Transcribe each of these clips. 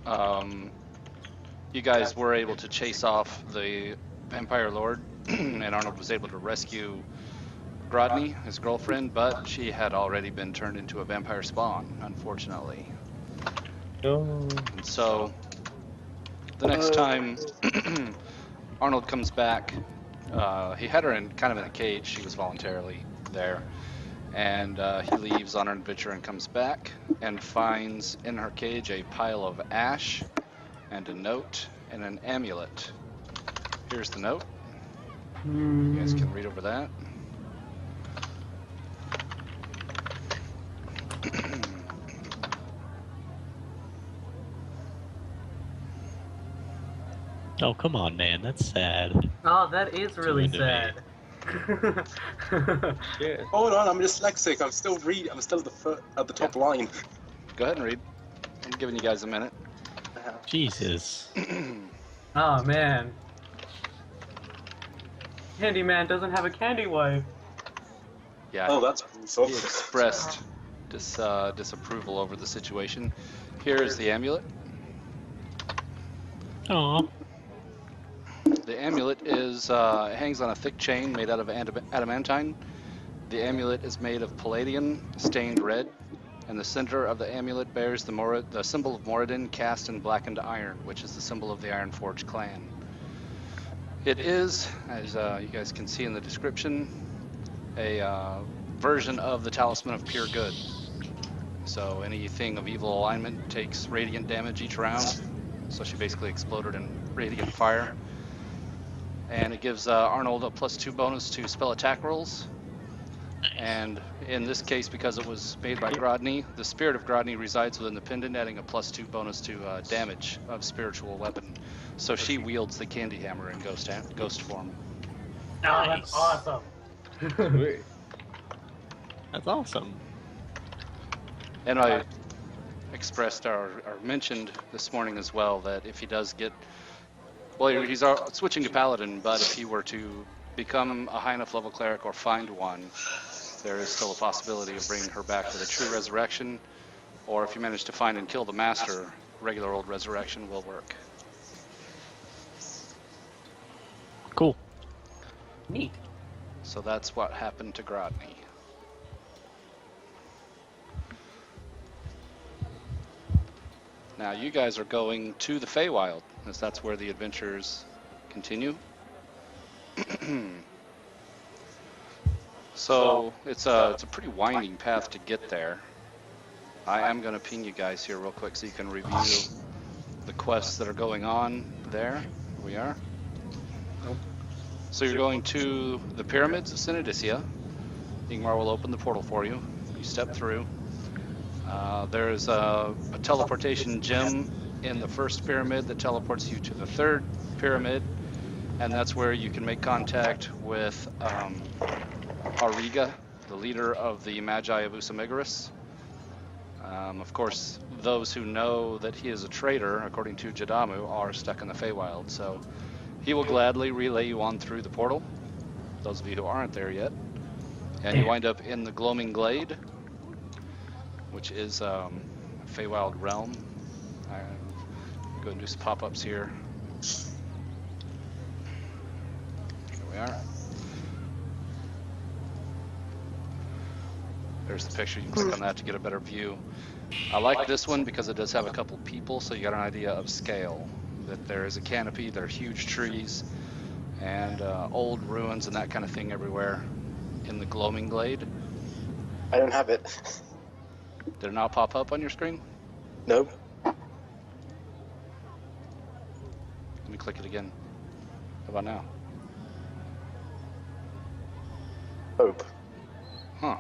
you guys were able to chase off the Vampire Lord, and Arnold was able to rescue Grodny, his girlfriend, but she had already been turned into a vampire spawn, unfortunately. No. And so, the next time Arnold comes back, he had her in kind of in a cage. She was voluntarily there. And he leaves on an adventure and comes back and finds in her cage a pile of ash and a note and an amulet. Here's the note. You guys can read over that. Oh, come on, man. That's sad. Oh, that is really into me. sad. Yeah. Hold on, I'm dyslexic. I'm still at the top line. Go ahead and read. I'm giving you guys a minute. Jesus. Oh man. Candyman doesn't have a candy wife. Yeah, Oh, that's he expressed disapproval over the situation. Here's the amulet. Aw. The amulet is hangs on a thick chain made out of adamantine. The amulet is made of palladium stained red, and the center of the amulet bears the symbol of Moradin cast in blackened iron, which is the symbol of the Ironforge clan. It is, as you guys can see in the description, a version of the Talisman of Pure Good. So anything of evil alignment takes radiant damage each round. So she basically exploded in radiant fire. And it gives Arnold a +2 bonus to spell attack rolls. And in this case, because it was made by Grodny, the spirit of Grodny resides within the pendant, adding a +2 bonus to damage of spiritual weapon. So she wields the candy hammer in ghost form. Oh, that's awesome. That's awesome. And I expressed or mentioned this morning as well that if he does get, well, he's switching to Paladin, but if he were to become a high enough level cleric or find one, there is still a possibility of bringing her back with a true resurrection, or if you manage to find and kill the master, regular old resurrection will work. Cool. Neat. So that's what happened to Grodny. Now you guys are going to the Feywild, as that's where the adventures continue. So it's a pretty winding path to get there. I am going to ping you guys here real quick so you can review the quests that are going on there. Here we are. So you're going to the Pyramids of Synodicia. Ingmar will open the portal for you. You step through. There's a teleportation gem in the first pyramid that teleports you to the third pyramid, and that's where you can make contact with Auriga, the leader of the Magi of Usamegaris. Of course, those who know that he is a traitor, according to Jadamu, are stuck in the Feywild, so he will gladly relay you on through the portal, those of you who aren't there yet. And you wind up in the Gloaming Glade, which is Feywild realm. Go and do some pop-ups here. Here we are. There's the picture. You can click on that to get a better view. I like this one because it does have a couple people, so you got an idea of scale. That there is a canopy, there are huge trees, and old ruins and that kind of thing everywhere in the Gloaming Glade. I don't have it. Did it not pop up on your screen? No. Let me click it again. How about now? Hope. Huh.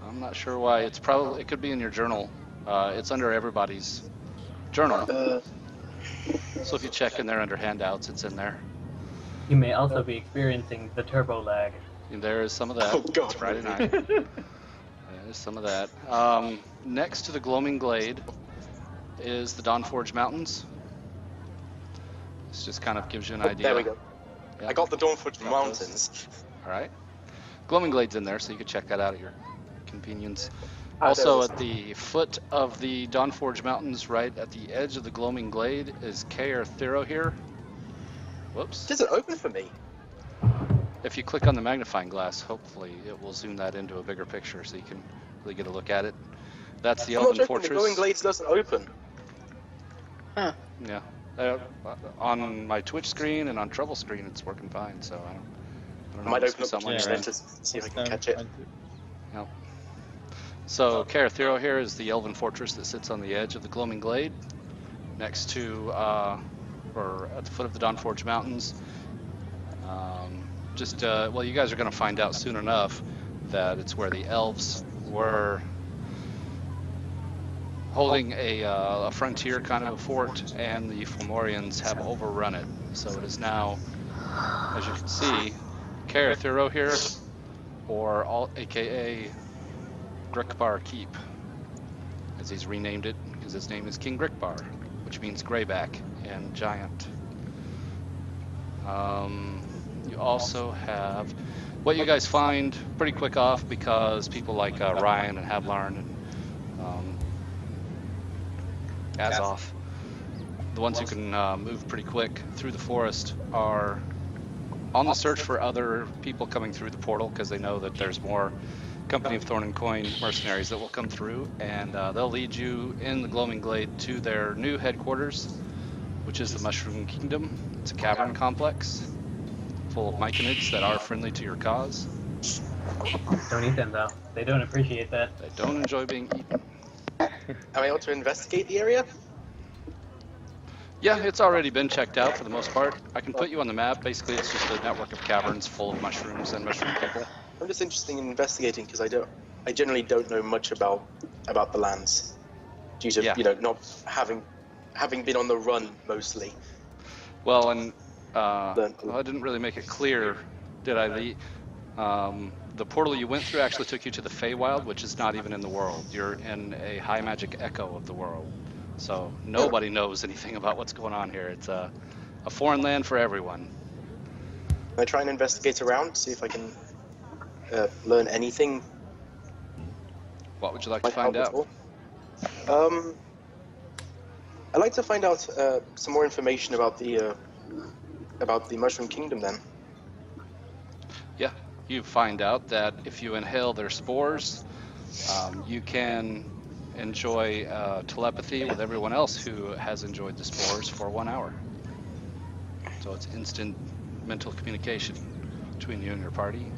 I'm not sure why. It could be in your journal. It's under everybody's journal. So if you check in there under handouts, it's in there. You may also be experiencing the turbo lag. And there is some of that. Oh, God. It's Friday night. There's some of that. Next to the Gloaming Glade is the Dawnforge Mountains. This just kind of gives you an idea. There we go. Yeah. I got the Dawnforge Got Mountains. All right. Gloaming Glade's in there, so you can check that out at your convenience. Also at the foot of the Dawnforge Mountains, right at the edge of the Gloaming Glade, is Kaer Thero here. Whoops. It doesn't open for me. If you click on the magnifying glass, hopefully it will zoom that into a bigger picture so you can really get a look at it. That's the I'm not Elven joking, Fortress. the Glowing Glades doesn't open. Huh. Yeah. On my Twitch screen and on Trouble screen, it's working fine. So I don't I know. might Must open be up the something on Twitch your then end. to see if I can catch it. Yep. So Kaer Thero here is the Elven Fortress that sits on the edge of the Gloaming Glade, next to, or at the foot of the Dawnforge Mountains. Well, you guys are going to find out soon enough that it's where the elves were holding a frontier kind of a fort, and the Fomorians have overrun it. So it is now, as you can see, Kaer Thero here, or aka Grickbar Keep, as he's renamed it, because his name is King Grickbar, which means grayback and giant. You also have what you guys find pretty quick off, because people like Ryan and Havlarn and Azoth, the ones who can move pretty quick through the forest, are on the search for other people coming through the portal, because they know that there's more Company of Thorn and Coin mercenaries that will come through, and they'll lead you in the Gloaming Glade to their new headquarters, which is the Mushroom Kingdom. It's a cavern complex full of myconids that are friendly to your cause. Don't eat them though. They don't appreciate that. They don't enjoy being eaten. Am I able to investigate the area? Yeah, it's already been checked out for the most part. I can put you on the map. Basically, it's just a network of caverns full of mushrooms and mushroom people. I'm just interested in investigating because I generally don't know much about the lands, due to not having been on the run mostly. Well, and I didn't really make it clear, did I? The portal you went through actually took you to the Feywild, which is not even in the world. You're in a high magic echo of the world. So nobody knows anything about what's going on here. It's a foreign land for everyone. Can I try and investigate around, see if I can learn anything? What would you like to find out? I'd like to find out some more information about the Mushroom Kingdom then. Yeah, you find out that if you inhale their spores, you can enjoy telepathy with everyone else who has enjoyed the spores for 1 hour. So it's instant mental communication between you and your party.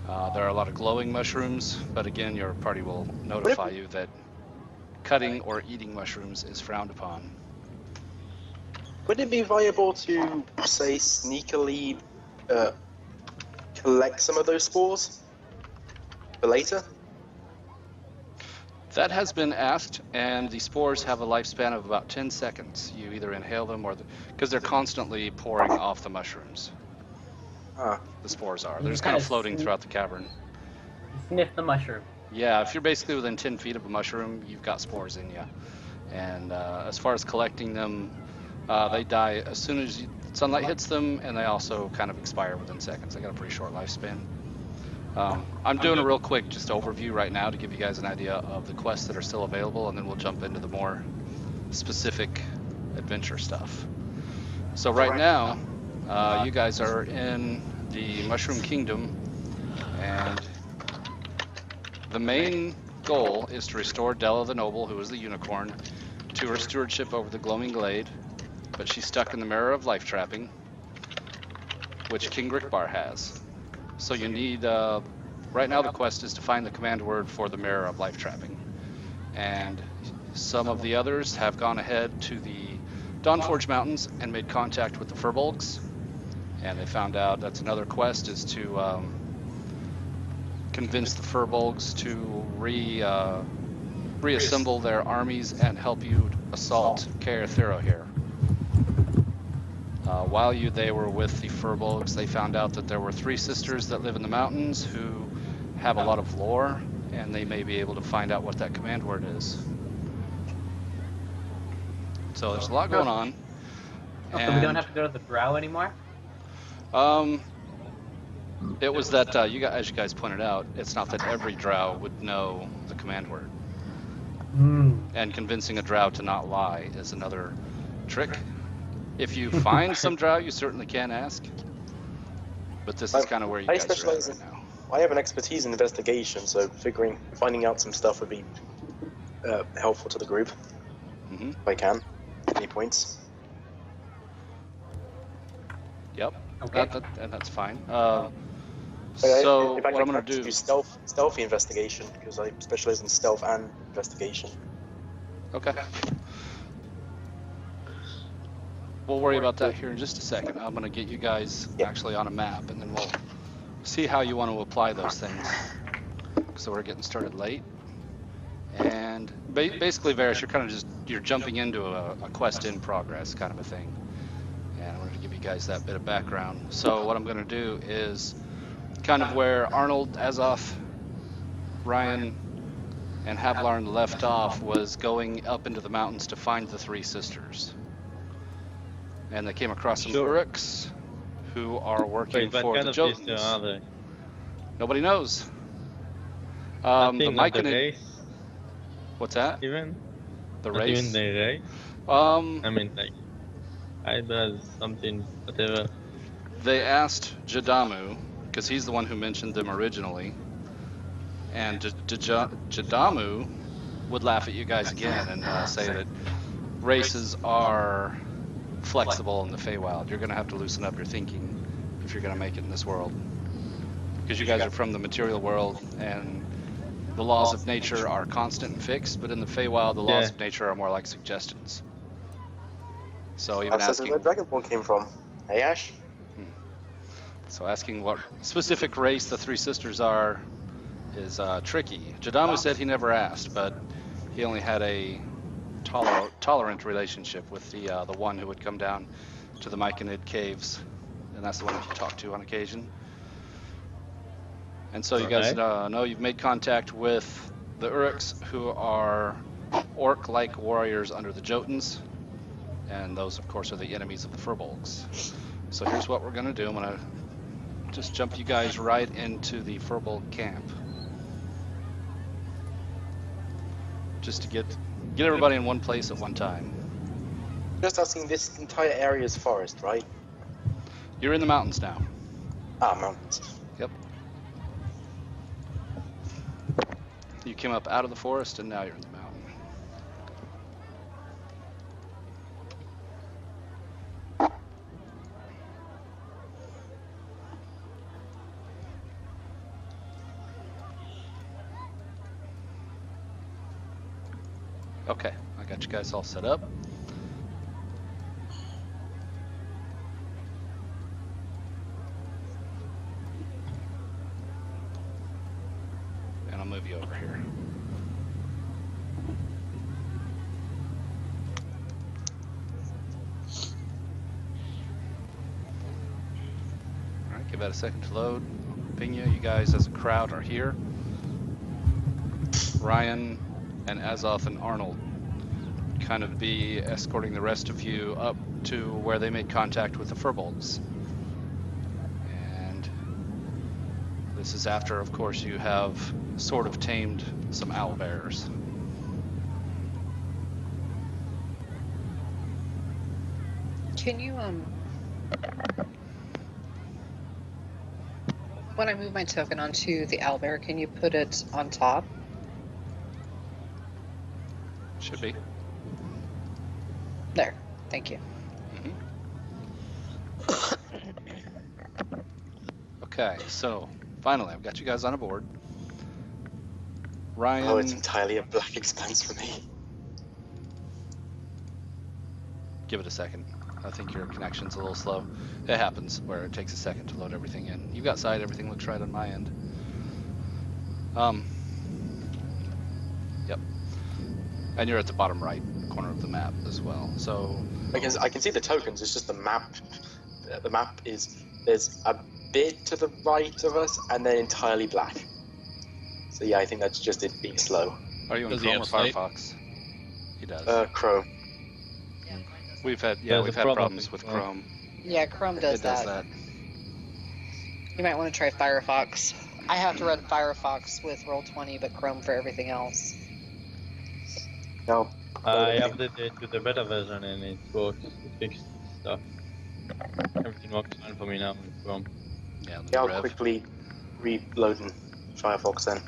There are a lot of glowing mushrooms, but again, your party will notify you that cutting or eating mushrooms is frowned upon. Would it be viable to, say, sneakily collect some of those spores for later? That has been asked, and the spores have a lifespan of about 10 seconds. You either inhale them or because they're constantly pouring off the mushrooms. The spores are. They're just kind of floating throughout the cavern. Sniff the mushroom. Yeah, if you're basically within 10 feet of a mushroom, you've got spores in you. And as far as collecting them, they die as soon as sunlight hits them, and they also kind of expire within seconds. They got a pretty short lifespan. I'm doing a real quick just overview right now to give you guys an idea of the quests that are still available, and then we'll jump into the more specific adventure stuff. So right now, you guys are in the Mushroom Kingdom, and the main goal is to restore Della the Noble, who is the unicorn, to her stewardship over the Gloaming Glade, but she's stuck in the Mirror of Life Trapping, which King Grickbar has. So you need, right now the quest is to find the command word for the Mirror of Life Trapping. And some of the others have gone ahead to the Dawnforge Mountains and made contact with the Furbolgs. And they found out that's another quest, is to convince the Furbolgs to reassemble their armies and help you assault Kaer Thero here. While they were with the Furbolgs, they found out that there were 3 sisters that live in the mountains who have a lot of lore, and they may be able to find out what that command word is. So there's a lot going on. Oh, so we don't have to go to the brow anymore? It was that as you guys pointed out, it's not that every drow would know the command word, and convincing a drow to not lie is another trick. If you find some drow, you certainly can ask, but this is kind of where you I guys are at specialize right in. now. I have an expertise in investigation, so finding out some stuff would be helpful to the group Mm-hmm. if I can. Any points? Yep. Okay. And that's fine. But So in fact, what I I'm gonna can do? stealthy investigation because I specialize in stealth and investigation. Okay. We'll worry about that here in just a second. I'm gonna get you guys actually on a map, and then we'll see how you want to apply those things. So we're getting started late, and basically, Varys, you're kind of you're jumping into a quest in progress kind of a thing. And I wanted to give you guys that bit of background. So what I'm gonna do is kind of where Arnold, Azoth, Ryan, and Havlarn left off was going up into the mountains to find the three sisters. And they came across some Uruks who are working Wait, what for kind the of sister Jotuns. are they? Nobody knows. The Nothing, not the Myconid. race, What's that? even? The Not even race? the race? I mean, like, eyebrows, something, whatever. They asked Jadamu, because he's the one who mentioned them originally, and Jadamu would laugh at you guys again and say that races are flexible in the Feywild. You're going to have to loosen up your thinking if you're going to make it in this world. Because you guys are from the material world, and the laws of nature are constant and fixed, but in the Feywild, the laws of nature are more like suggestions. So even That's where Dragonborn came from. Hey, Ash? So asking what specific race the three sisters are is tricky. Jadamu said he never asked, but he only had a tolerant relationship with the one who would come down to the Myconid caves, and that's the one that you talk to on occasion. And so you guys know you've made contact with the Uruks, who are orc-like warriors under the Jotuns, and those, of course, are the enemies of the Furbolgs. So here's what we're going to do. I'm going to just jump you guys right into the Furbolg camp, just to get everybody in one place at one time. Just asking, this entire area is forest, right? You're in the mountains now. Ah, mountains. Yep. You came up out of the forest, and now you're in the mountain. Okay, I got you guys all set up. And I'll move you over here. All right, give that a second to load. Ping you. You guys as a crowd are here. Ryan and Azoth and Arnold kind of be escorting the rest of you up to where they made contact with the Furbolgs. And this is after, of course, you have sort of tamed some owlbears. Can you, when I move my token onto the owlbear, can you put it on top? Should be. There. Thank you. Okay, so finally, I've got you guys on a board. Ryan. Oh, it's entirely a black expanse for me. Give it a second. I think your connection's a little slow. It happens where it takes a second to load everything in. You've got sight, everything looks right on my end. Yep. And you're at the bottom right corner of the map as well. So I can see the tokens, it's just the map. The map is, there's a bit to the right of us and then entirely black. So yeah, I think that's just it being slow. are you in Does he Chrome or have sight? Firefox? He does. Chrome. We've had There's a problem problems with with Chrome. Chrome. Yeah, Chrome does It does that. that. You might want to try Firefox. I have to run Firefox with Roll20, but Chrome for everything else. No. I updated it to the beta version and it works. It fixed stuff. Everything works fine for me now in Chrome. Yeah, the Yeah, new I'll rev. quickly reload in Firefox then.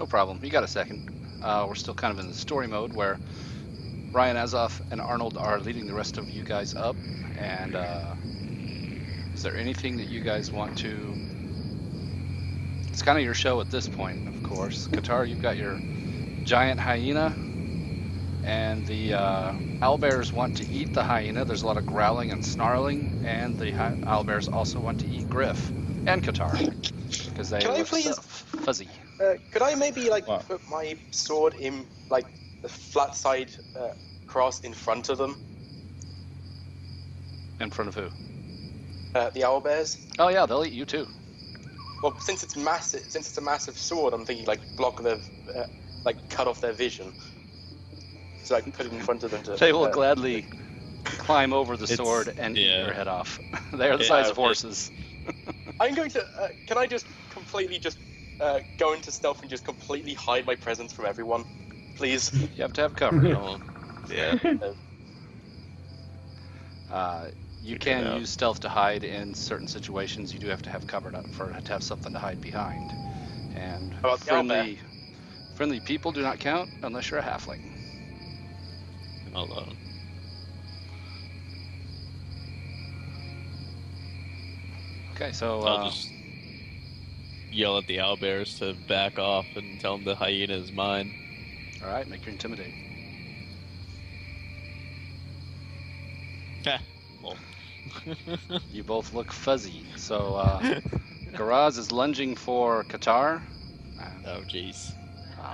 No problem. You got a second. We're still kind of in the story mode where Ryan Azoff and Arnold are leading the rest of you guys up. And is there anything that you guys want to... It's kind of your show at this point, of course. Qatar, you've got your giant hyena. And the owlbears want to eat the hyena. There's a lot of growling and snarling. And the owlbears also want to eat Griff and Qatar. Because they Can I look please- fuzzy. Could I maybe like What? put my sword in like the flat side cross in front of them? In front of who? The owlbears. Oh yeah, they'll eat you too. Well, since it's a massive sword, I'm thinking like block their, like cut off their vision. So I can put it in front of them to. They will gladly climb over the It's- sword and eat yeah. your head off. They are the Yeah, size of okay. horses. I'm going to. Can I just completely just go into stealth and just completely hide my presence from everyone, please? You have to have cover. Yeah. You Figure it can out. use stealth to hide in certain situations. You do have to have cover to have something to hide behind. And How about the friendly people do not count unless you're a halfling. Hold on. Okay, so I'll just yell at the owlbears to back off and tell them the hyena is mine. all right, make your intimidate. Ha. Well. You both look fuzzy. So Garaz is lunging for Qatar. Oh, jeez.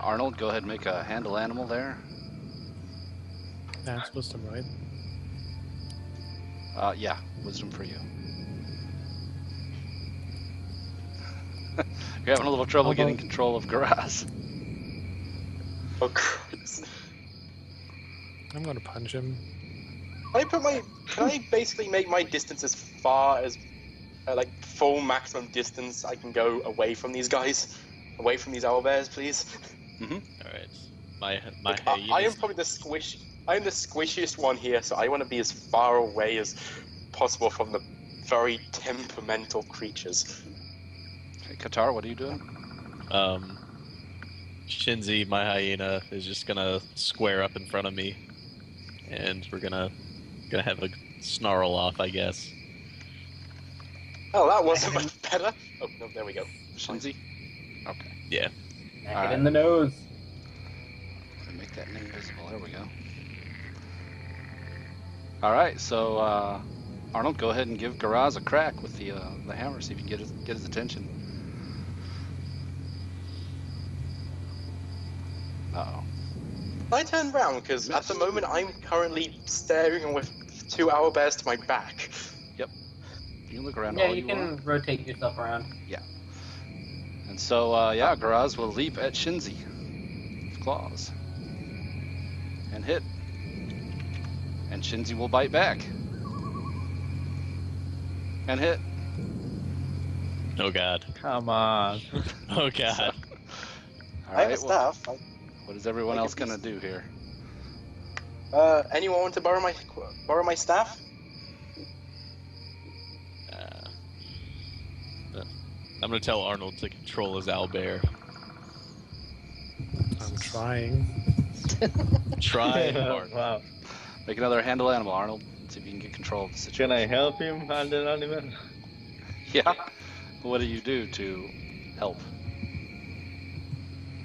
Arnold, go ahead and make a handle animal there. That's wisdom, right? Yeah, wisdom for you. You're having a little trouble getting control of Garaz. Oh Christ! I'm gonna punch him. Can I basically make my distance as far as like full maximum distance I can go away from these guys, away from these owlbears, please? All right. My Like, hyena. I am probably I am the squishiest one here, so I want to be as far away as possible from the very temperamental creatures. Okay, Qatar, what are you doing? Shinzi, my hyena, is just gonna square up in front of me, and we're gonna have a snarl off, I guess. Oh, that wasn't much better. Oh no, there we go. Shinzi? Okay. Yeah. Smack Alright. it in the nose. Make that name visible. There we go. All right, so Arnold, go ahead and give Garaz a crack with the hammer. See if you can get his attention. Uh-oh. I turn round because at the moment I'm currently staring with two owlbears to my back. You can look around Yeah, all you you can want. rotate yourself around. And so, yeah, Garaz will leap at Shinzi with claws and hit. And Shinzi will bite back and hit. Oh god. Come on. Oh god. All I have a right, well, staff. what is everyone I else can gonna do here? Anyone want to borrow my staff? I'm gonna tell Arnold to control his owlbear. I'm trying. Try hard. Wow. Make another handle animal, Arnold. See if you can get control of the situation. Can I help him handle animal? Yeah. What do you do to help?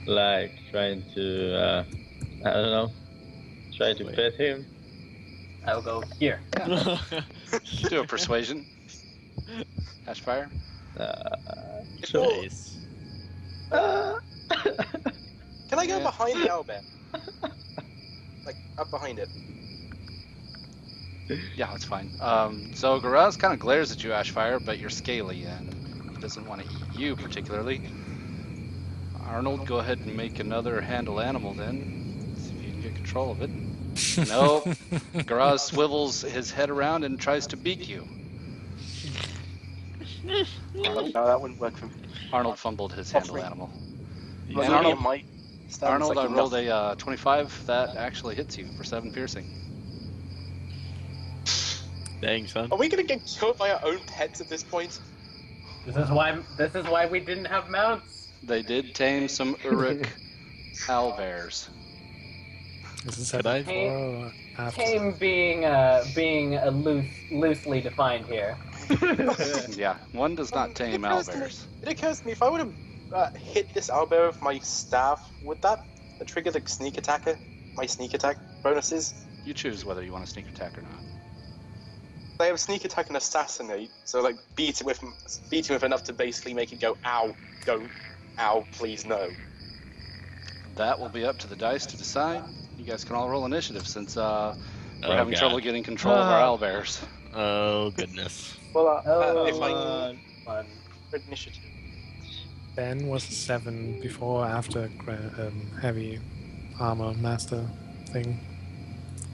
Like trying to, I don't know, try to Wait. pet him. I'll go here. Do a persuasion. Ashfire. Sure. Nice. Can I go Yeah. behind the owlbear? Like up behind it. Yeah, that's fine. So Garaz kind of glares at you, Ashfire, but you're scaly and he doesn't want to eat you particularly. Arnold, go ahead and make another handle animal then. See if you can get control of it. Nope. Garaz swivels his head around and tries to beak you. No, that wouldn't work for me. Arnold fumbled his handle Offering. animal. Like, And Arnold, my stance, Arnold, like, I rolled nothing. a 25. That actually hits you for 7 piercing. Dang, son. Are we gonna get killed by our own pets at this point? This is why we didn't have mounts. They did tame some Uruk owlbears. Is this Could I- before or after? Tame being loosely defined here. Yeah, one does not tame owlbears. It occurs to me, if I would have hit this owlbear with my staff, would that trigger the sneak attacker? My sneak attack bonuses? You choose whether you want to sneak attack or not. They have sneak attack and assassinate, so like beat it with enough to basically make it go ow, don't, ow, please no. That will be up to the dice to decide. You guys can all roll initiative since we're Oh, having God. trouble getting control of our owlbears. Oh, goodness. Well, Oh, if I fun. initiative. Ben was 7 before or after heavy armor master thing.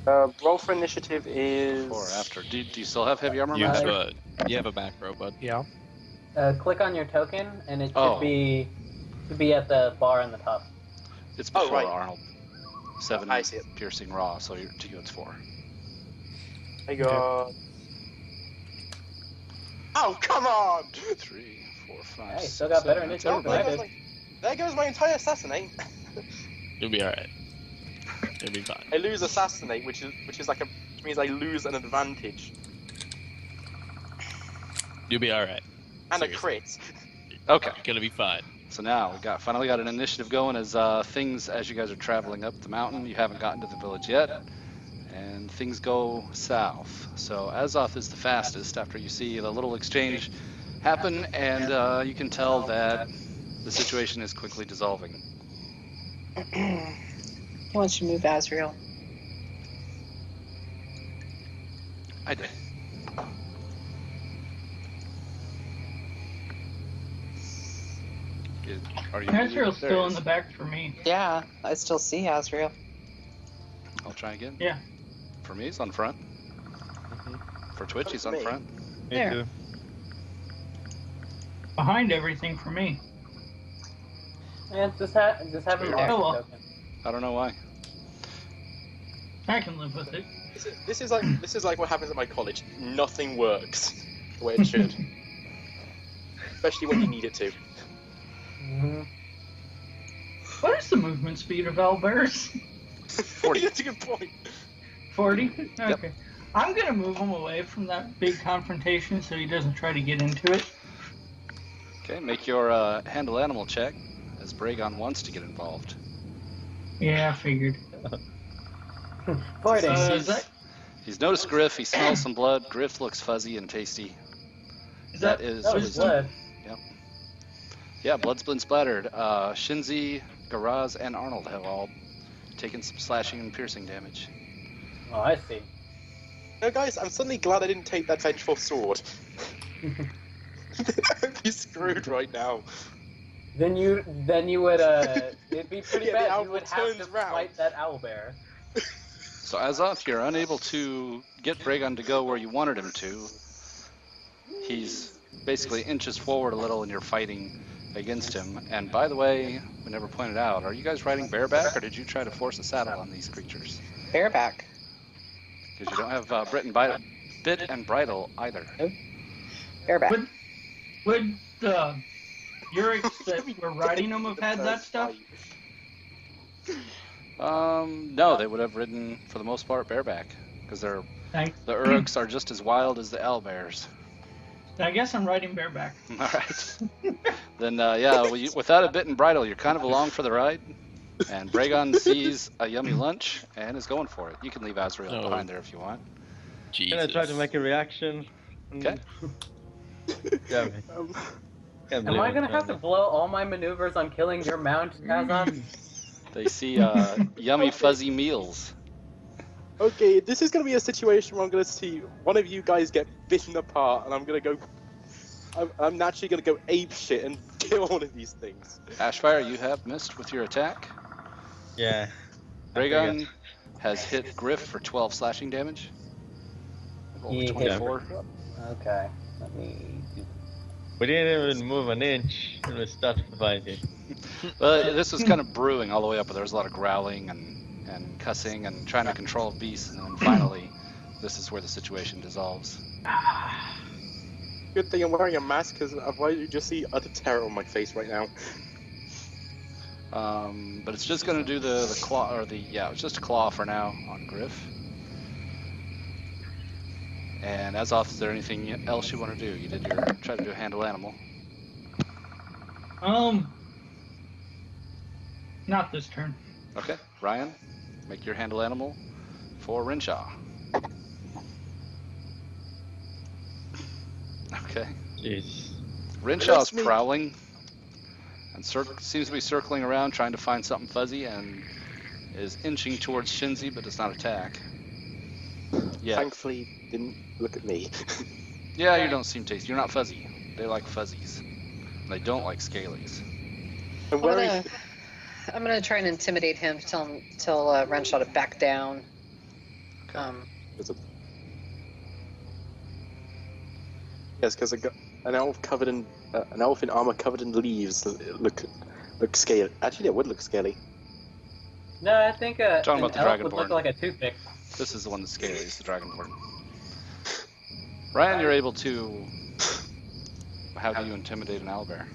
Roll for initiative is Or after. Do you still have heavy armor You have master? a, you have a macro, bud. Yeah. Click on your token, and it Oh. should be at the bar on the top. It's Oh, before right. Arnold. 7 I see it. piercing raw, so to you it's 4. I got. Oh, come on! 3, 4, 5. Hey, 6, still got better 7, initiative Oh, than I there, goes did. there goes my entire assassinate. You'll be alright. You'll be fine. I lose assassinate, which means I lose an advantage You'll be alright. and Seriously. a crit. Okay. You're gonna be fine. So now we finally got an initiative going as things, as you guys are traveling up the mountain, you haven't gotten to the village yet, and things go south. So Azoth is the fastest after you see the little exchange happen, and you can tell that the situation is quickly dissolving. He wants you to move Azrael. I did. Are you? Azrael's There still he in is. the back for me. Yeah, I still see Azrael. I'll try again. Yeah. For me, he's on front. For Twitch, he's on Me. front. Me There. too. Behind everything for me. And just have him Weird. mark the Oh, well. token. I don't know why. I can live with it. This is like what happens at my college. Nothing works the way it should, especially when you need it to. Mhm. What is the movement speed of owlbears? 40. That's a good point. 40? Okay. I'm gonna move him away from that big confrontation so he doesn't try to get into it. Okay, make your handle animal check, as Bragon wants to get involved. Yeah, I figured. 40. Is that He's noticed Griff. He smells some blood. Griff looks fuzzy and tasty. That is Oh, it's wisdom. blood. Yeah, blood's been splattered. Shinzi, Garaz, and Arnold have all taken some slashing and piercing damage. Oh, I see. No, guys, I'm suddenly glad I didn't take that vengeful sword. I'd be screwed right now. Then you would it'd be pretty Yeah, the bad. owl You would have to turns round. fight that owlbear. So Azoth, you're unable to get Bragon to go where you wanted him to. He's basically inches forward a little and you're fighting against him. And by the way, we never pointed out, are you guys riding bareback or did you try to force a saddle on these creatures? Bareback. Because you don't have bit and bridle either. Bareback. Would the Urics that were riding them have had that stuff? No, they would have ridden for the most part bareback because the I, Uruks are just as wild as the owlbears. I guess I'm riding bareback. All right. Then yeah, without a bit and bridle, you're kind of along for the ride. And Bragon sees a yummy lunch and is going for it. You can leave Azrael Oh. behind there if you want. Jesus. Can I try to make a reaction? Okay. Yeah, man. Can't Am believe I it, gonna have to man. blow all my maneuvers on killing your mount, Azoth? They see yummy fuzzy meals. Okay, this is going to be a situation where I'm going to see one of you guys get bitten apart, and I'm going to go. I'm naturally going to go ape shit and kill one of these things. Ashfire, you have missed with your attack. Yeah. I Bragon has hit Griff for 12 slashing damage. Roll He for hit 24. Okay, let me do We didn't even move an inch and we started fighting. Well, this was kind of brewing all the way up, but there was a lot of growling and cussing and trying to control beasts, and then finally, this is where the situation dissolves. Good thing I'm wearing a mask, because otherwise you just see utter terror on my face right now. But it's just going to do the claw, or it's just a claw for now on Griff. And as off, is there anything else you want to do? You did try to do a handle animal. Not this turn. Okay, Ryan, make your handle animal for Renshaw. Okay. Jeez. Renshaw's prowling and seems to be circling around trying to find something fuzzy and is inching towards Shinzi but does not attack. Yeah. Thankfully, didn't look at me. Yeah, you don't seem tasty. You're not fuzzy. They like fuzzies. They don't like scalies. And where I'm gonna try and intimidate him to tell Renshaw to back down. Yes, because an elf covered in an elf in armor covered in leaves look scaly. Actually, it would look scaly. No, I think Talking an about the elf would Dragonborn. look like a toothpick. This is the one that's scaly. It's the Dragonborn. Ryan, you're able to. How do you intimidate an owlbear?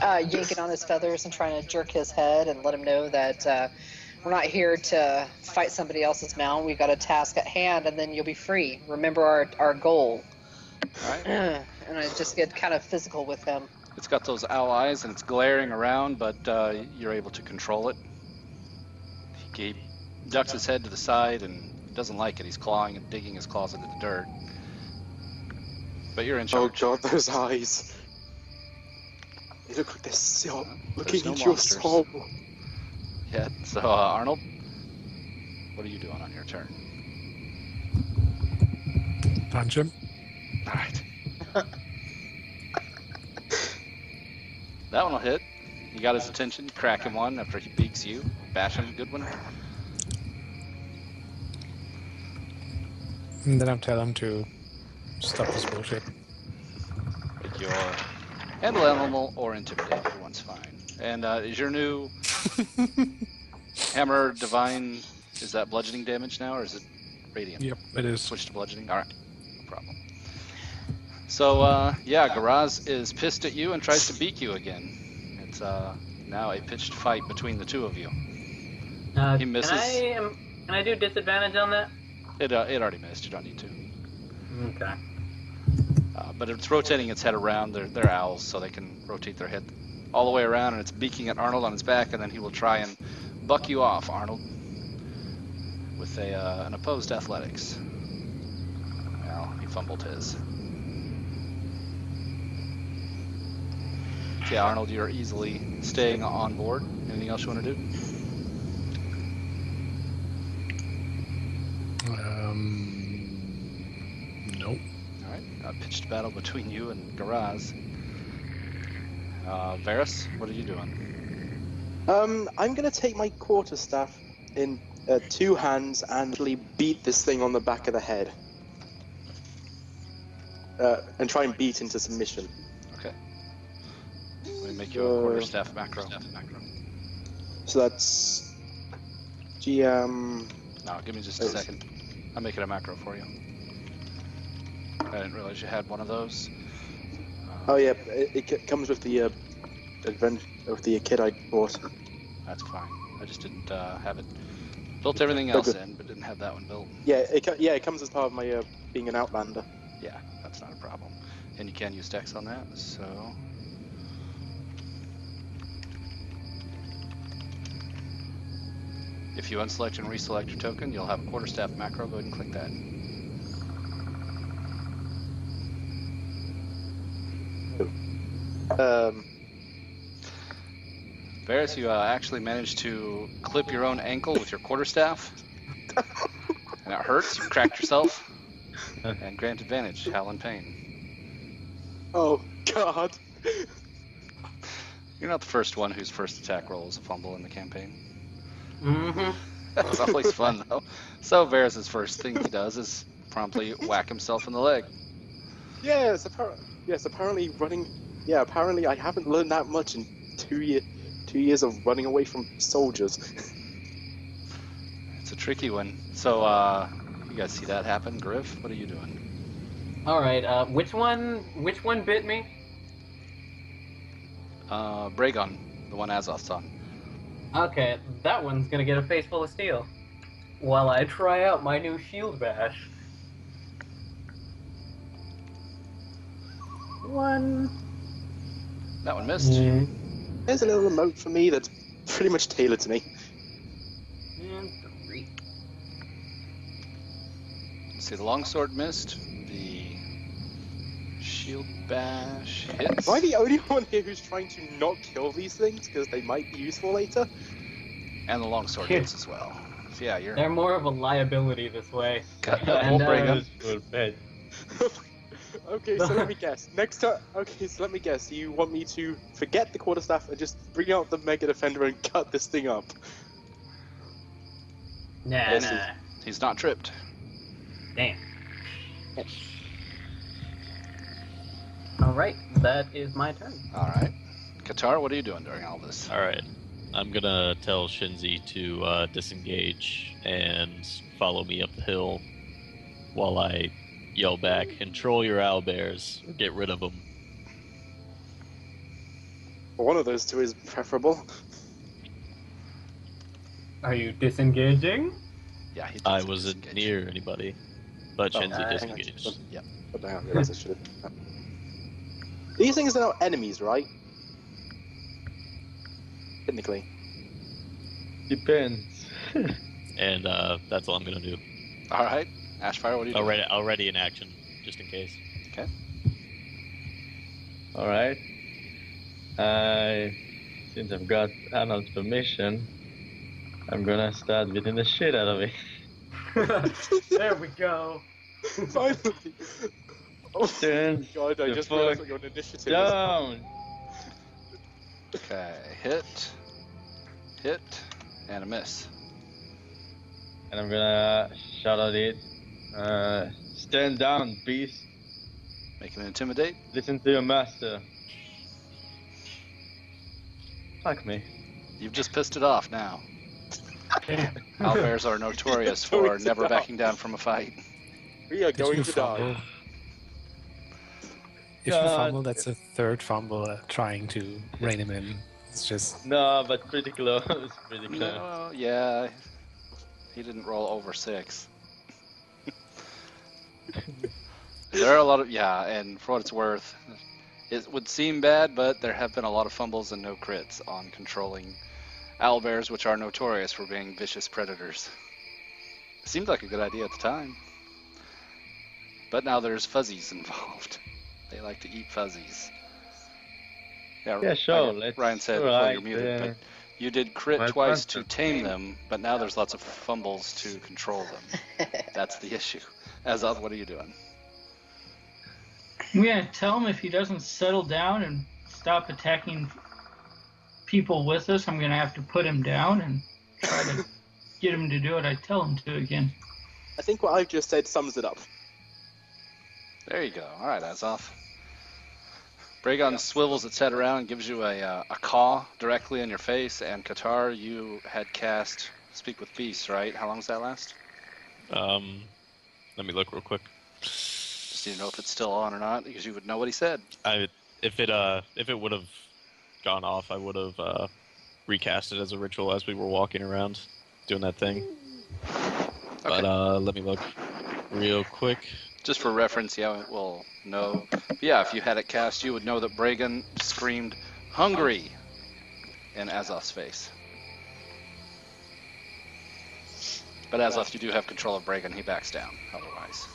Yanking on his feathers and trying to jerk his head and let him know that we're not here to fight somebody else's mount. We've got a task at hand, and then you'll be free. Remember our goal. All right. And I just get kind of physical with him. It's got those owl eyes and it's glaring around, but you're able to control it. He ducks his head to the side and doesn't like it. He's clawing and digging his claws into the dirt. But you're in charge. Oh god, those eyes. They look like they're so looking no into your monsters. soul. Yeah, so Arnold, what are you doing on your turn? Punch him. All right. That one will hit. You got his attention. You crack him one after he beaks you. Bash him. Good one. And then I'll tell him to stop this bullshit. Make your handle animal or intimidate. One's fine. And is your new hammer divine, is that bludgeoning damage now or is it radiant? Yep, it is. Switch to bludgeoning? Alright. No problem. So, yeah, Garaz is pissed at you and tries to beak you again. It's now a pitched fight between the two of you. He misses. Can I do disadvantage on that? It already missed. You don't need to. Okay. But it's rotating its head around. They're owls, so they can rotate their head all the way around, and it's beaking at Arnold on his back, and then he will try and buck you off, Arnold, with an opposed athletics. Well, he fumbled his. So yeah, Arnold, you're easily staying on board. Anything else you want to do? Nope. All right, a pitched battle between you and Garaz. Varus, what are you doing? I'm gonna take my quarterstaff in 2 hands and really beat this thing on the back of the head. And try and beat into submission. Okay. Let me make you a quarterstaff macro. So that's GM. No, give me just a second. I'll make it a macro for you. I didn't realize you had one of those. Oh yeah, it comes with the with the kit I bought. That's fine. I just didn't have it. Built everything else in, but didn't have that one built. Yeah, it comes as part of my being an outlander. Yeah, that's not a problem. And you can use dex on that, so... If you unselect and reselect your token, you'll have a quarterstaff macro. Go ahead and click that. Varus, you actually managed to clip your own ankle with your quarterstaff. And it hurts. You cracked yourself. And grant advantage. Howl in pain. Oh, God. You're not the first one whose first attack roll is a fumble in the campaign. Mm-hmm. That's always fun, though. So Varus' first thing he does is promptly whack himself in the leg. Yes, Yes, apparently running. Yeah, apparently I haven't learned that much in 2 years of running away from soldiers. It's a tricky one. So, you guys see that happen? Griff, what are you doing? All right. Which one bit me? Bragon, the one Azoth's on. Okay, that one's gonna get a face full of steel. While I try out my new shield bash. One. That one missed. There's a little emote for me that's pretty much tailored to me. And 3. Let's see, the longsword missed. The shield bash hits. Am I the only one here who's trying to not kill these things because they might be useful later? And the longsword hits as well. So yeah, you're They're more of a liability this way. got the And, whole Bragon. Okay, so let me guess. Next time, okay, so let me guess. You want me to forget the quarterstaff and just bring out the Mega Defender and cut this thing up? Nah. He's not tripped. Damn. Alright, that is my turn. Alright. Qatar, what are you doing during all this? Alright. I'm gonna tell Shinzi to disengage and follow me up the hill while I yell back, control your owlbears, or get rid of them. One of those two is preferable. Are you disengaging? Yeah, he I wasn't near anybody, but Oh, Shinzi hang on, disengaged. Yep. But I realized I should have. These things are not enemies, right? Technically. Depends. And that's all I'm gonna do. Alright. Ashfire, what are you doing? Already in action, just in case. Okay. Alright. Since I've got Arnold's permission, I'm gonna start beating the shit out of it. There we go. Finally! Oh Turn god, I the just realized fuck what your initiative is. down! Okay. Hit, and a miss. And I'm gonna shout at it. Stand down, beast. Make an intimidate. Listen to your master. Fuck me. You've just pissed it off now. Owlbears are notorious for never backing down from a fight. We are Did going you to fumble? die. If you God. fumble, that's a third fumble trying to rein him in. It's just No, but pretty close. Pretty close. No, yeah. He didn't roll over 6. There are a lot of, yeah, and for what it's worth, it would seem bad, but there have been a lot of fumbles and no crits on controlling owlbears, which are notorious for being vicious predators. Seemed like a good idea at the time. But now there's fuzzies involved. They like to eat fuzzies. Yeah, sure. like Let's Ryan said, try well, you're muted, but you did crit my twice to concept. tame them, but now there's lots of fumbles to control them. That's the issue. Azoth, what are you doing? I'm gonna tell him if he doesn't settle down and stop attacking people with us, I'm gonna have to put him down and try to get him to do what I tell him to again. I think what I've just said sums it up. There you go. All right, Azoth. Bragon swivels its head around and gives you a caw directly in your face, and Qatar, you had cast Speak with Beasts, right? How long does that last? Let me look real quick. Just need to know if it's still on or not, because you would know what he said. If it would have gone off, I would have recast it as a ritual as we were walking around doing that thing. Okay. But let me look real quick. Just for reference, yeah, we'll know. But yeah, if you had it cast, you would know that Bragon screamed, "Hungry!" in Azoth's face. But Azoth, you do have control of Bragon. He backs down, otherwise.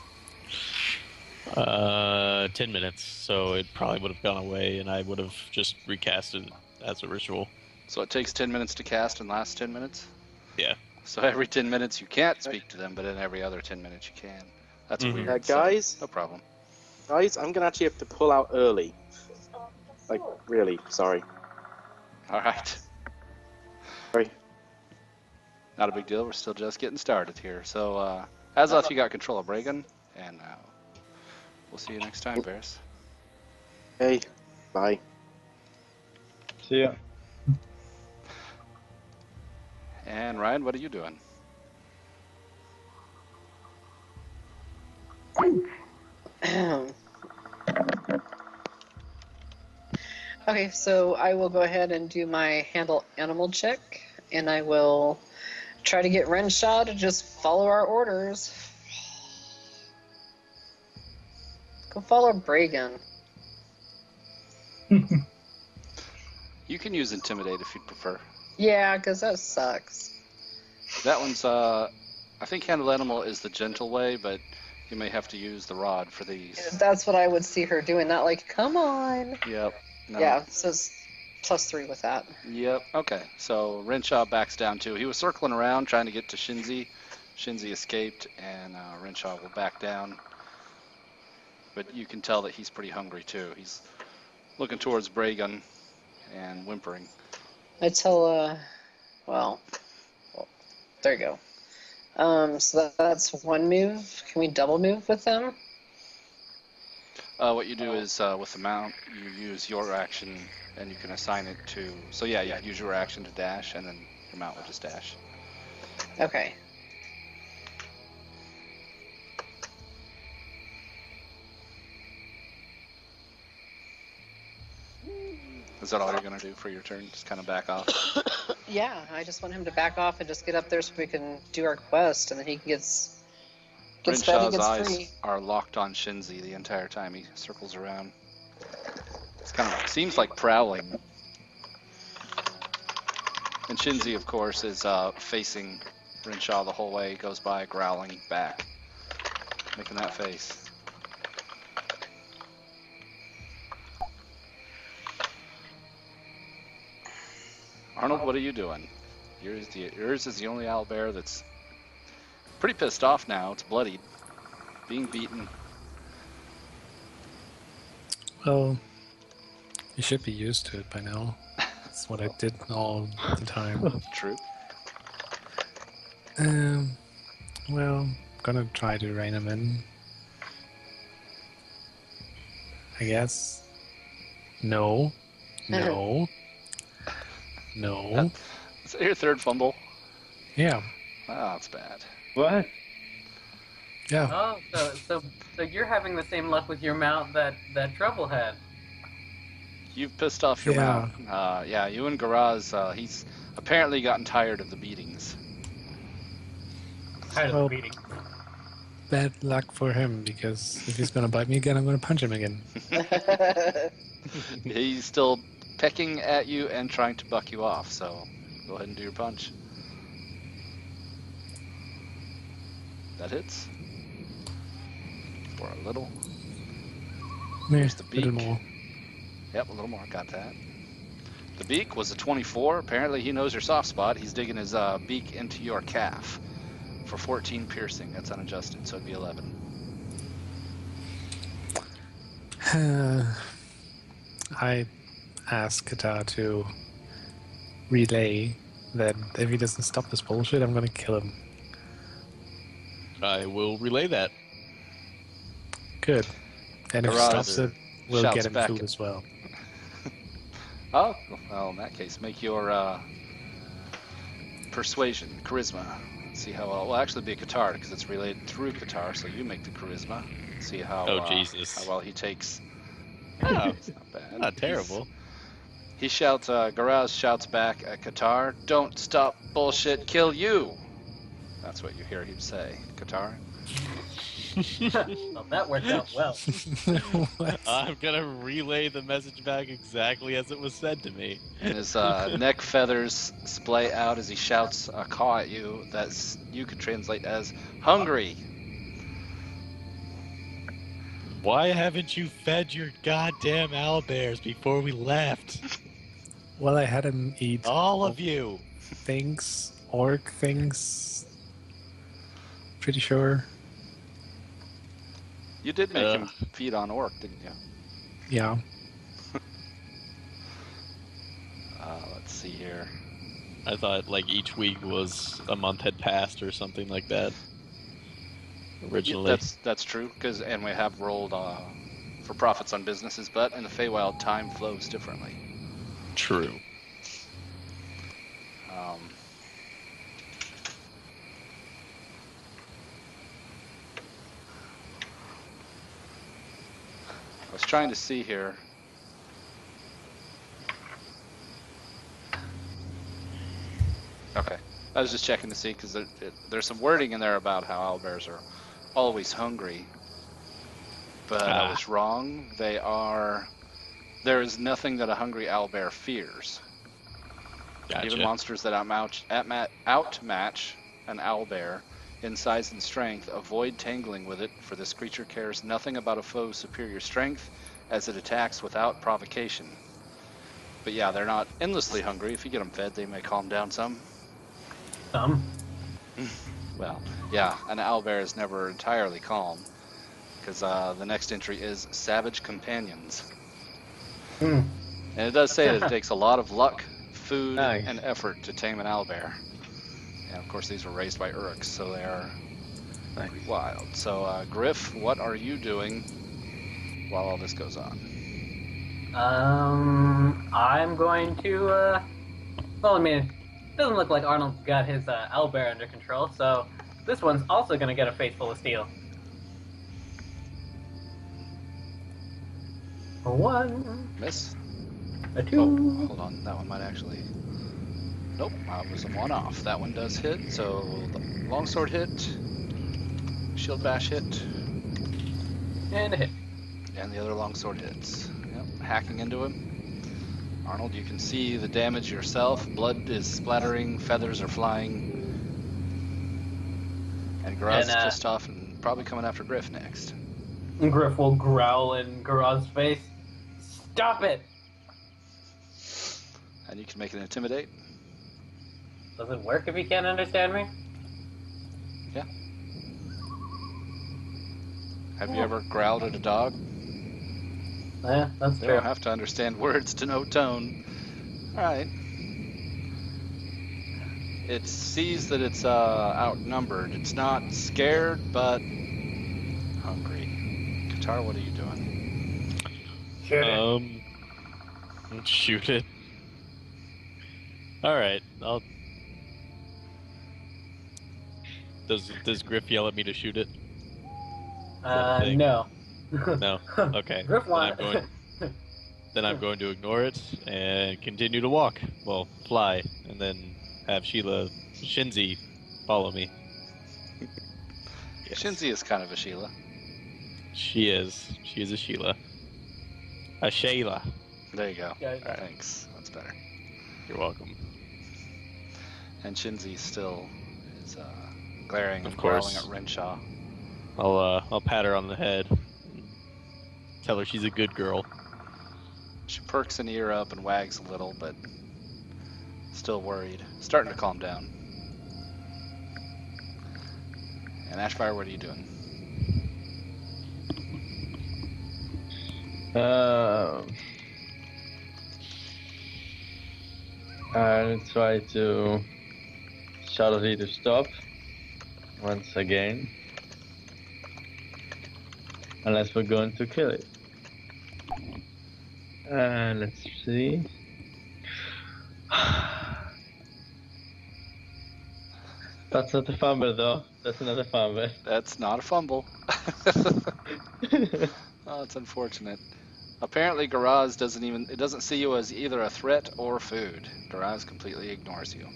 10 minutes, so it probably would have gone away, and I would have just recasted it as a ritual. So it takes 10 minutes to cast and lasts 10 minutes? Yeah. So every 10 minutes you can't speak to them, but in every other 10 minutes you can. That's weird. Guys, no problem. Guys, I'm gonna actually have to pull out early. Like, really, sorry. Alright. Sorry. Not a big deal, we're still just getting started here. So, Azoth, you got control of Bragon, and we'll see you next time, Bears. Hey, bye. See ya. And Ryan, what are you doing? Okay, so I will go ahead and do my handle animal check, and I will try to get Renshaw to just follow our orders. Go follow Bragan. You can use Intimidate if you'd prefer. Yeah, because that sucks. That one's, I think Handle Animal is the gentle way, but you may have to use the rod for these. That's what I would see her doing, not like, come on. Yep. No. Yeah, so it's +3 with that. Yep. Okay. So Renshaw backs down too. He was circling around trying to get to Shinzi. Shinzi escaped, and Renshaw will back down. But you can tell that he's pretty hungry too. He's looking towards Bragan and whimpering. I tell, well, there you go. So that's one move. Can we double move with them? What you do is with the mount, you use your action, and you can assign it to. So yeah, use your action to dash, and then your mount will just dash. Okay. Is that all you're gonna do for your turn? Just kind of back off. Yeah, I just want him to back off and just get up there so we can do our quest, and then he gets fed, he Renshaw's gets eyes free. are locked on Shinzi the entire time he circles around. It's kind of seems like prowling. And Shinzi, of course, is facing Renshaw the whole way. Goes by growling back, making that face. Arnold, what are you doing? Yours is the only owlbear that's pretty pissed off now. It's bloodied, being beaten. Well, you should be used to it by now. That's what I did all the time. True. Well, gonna try to rein him in. I guess. No. No. No. Is that your third fumble? Yeah. Ah, that's bad. What? Yeah. Oh, so you're having the same luck with your mount that Trouble had. You've pissed off your Yeah. mount. Yeah, you and Garaz, he's apparently gotten tired of the beatings. Tired of Well- the beating. Bad luck for him, because if he's gonna bite me again, I'm gonna punch him again. He's still pecking at you and trying to buck you off, so go ahead and do your punch. That hits. For a little. Here's the Little beak. more. Yep, a little more. Got that. The beak was a 24. Apparently he knows your soft spot. He's digging his beak into your calf for 14 piercing. That's unadjusted, so it'd be 11. I asked Qatar to relay that if he doesn't stop this bullshit, I'm gonna kill him. I will relay that. Good. And if he Garaz stops it, we'll shouts get him back. food as well. Oh, well, in that case, make your persuasion, charisma. See how well. Well, actually, be a Qatar because it's relayed through Qatar. So you make the charisma. See how. Oh, Jesus. How well he takes. Oh, It's not bad. not terrible. He shouts. Garaz shouts back at Qatar, "Don't stop bullshit, kill you." That's what you hear him say, Qatar. Well, that worked out well. What? I'm gonna relay the message back exactly as it was said to me. And his neck feathers splay out as he shouts a caw at you that you could translate as hungry. Why haven't you fed your goddamn owlbears before we left? Well, I had him eat All of you. things, orc things. Pretty sure. You did make him feed on orc, didn't you? Yeah. Let's see here. I thought like each week was a month had passed or something like that. Originally. That's true, and we have rolled for profits on businesses, but in the Feywild, time flows differently. True. I was trying to see here. Okay, I was just checking to see because there's some wording in there about how owlbears are always hungry, but I was wrong. There is nothing that a hungry owlbear fears. Gotcha. Even monsters that outmatch an owlbear in size and strength avoid tangling with it, for this creature cares nothing about a foe's superior strength as it attacks without provocation. But yeah, they're not endlessly hungry. If you get them fed, they may calm down some. Well, yeah, an owlbear is never entirely calm, because the next entry is Savage Companions. And it does say that it takes a lot of luck, food, Nice. and effort to tame an owlbear. And of course, these were raised by Uruks, so they are pretty wild. So, Griff, what are you doing while all this goes on? I'm going to, well, I mean, it doesn't look like Arnold's got his owlbear under control, so this one's also going to get a face full of steel. A 1. Miss? A 2. Oh, hold on. That one might actually... Nope, I was a 1 off. That one does hit, so the longsword hit, shield bash hit, And a hit. and the other longsword hits. Yep, hacking into him. Arnold, you can see the damage yourself. Blood is splattering, feathers are flying. And Garaz is pissed off and probably coming after Griff next. Griff will growl in Garaz's face. Stop it! And you can make an intimidate. Does it work if he can't understand me? Yeah. Have you ever growled at a dog? Yeah, that's They true. don't have to understand words to know tone. Alright. It sees that it's outnumbered. It's not scared, but hungry. Qatar, what are you doing? Shoot it. Alright, I'll... Does Griff yell at me to shoot it? No. No? Okay. Griff Then I'm going to ignore it and continue to walk. Well, fly, and then have Shinzi follow me. Yes. Shinzi is kind of a Sheila. She is. She is a Sheila. A Shayla. There you go. Yeah, Alright, thanks. That's better. You're welcome. And Shinzi still is glaring Of and growling course. at Renshaw. I'll pat her on the head. Tell her she's a good girl. She perks an ear up and wags a little, but still worried. Starting to calm down. And Ashfire, what are you doing? I'll try to shout at it to stop once again. Unless we're going to kill it. Let's see. That's not a fumble though. That's another fumble. That's not a fumble. Oh, it's unfortunate. Apparently, Garaz doesn't see you as either a threat or food. Garaz completely ignores you.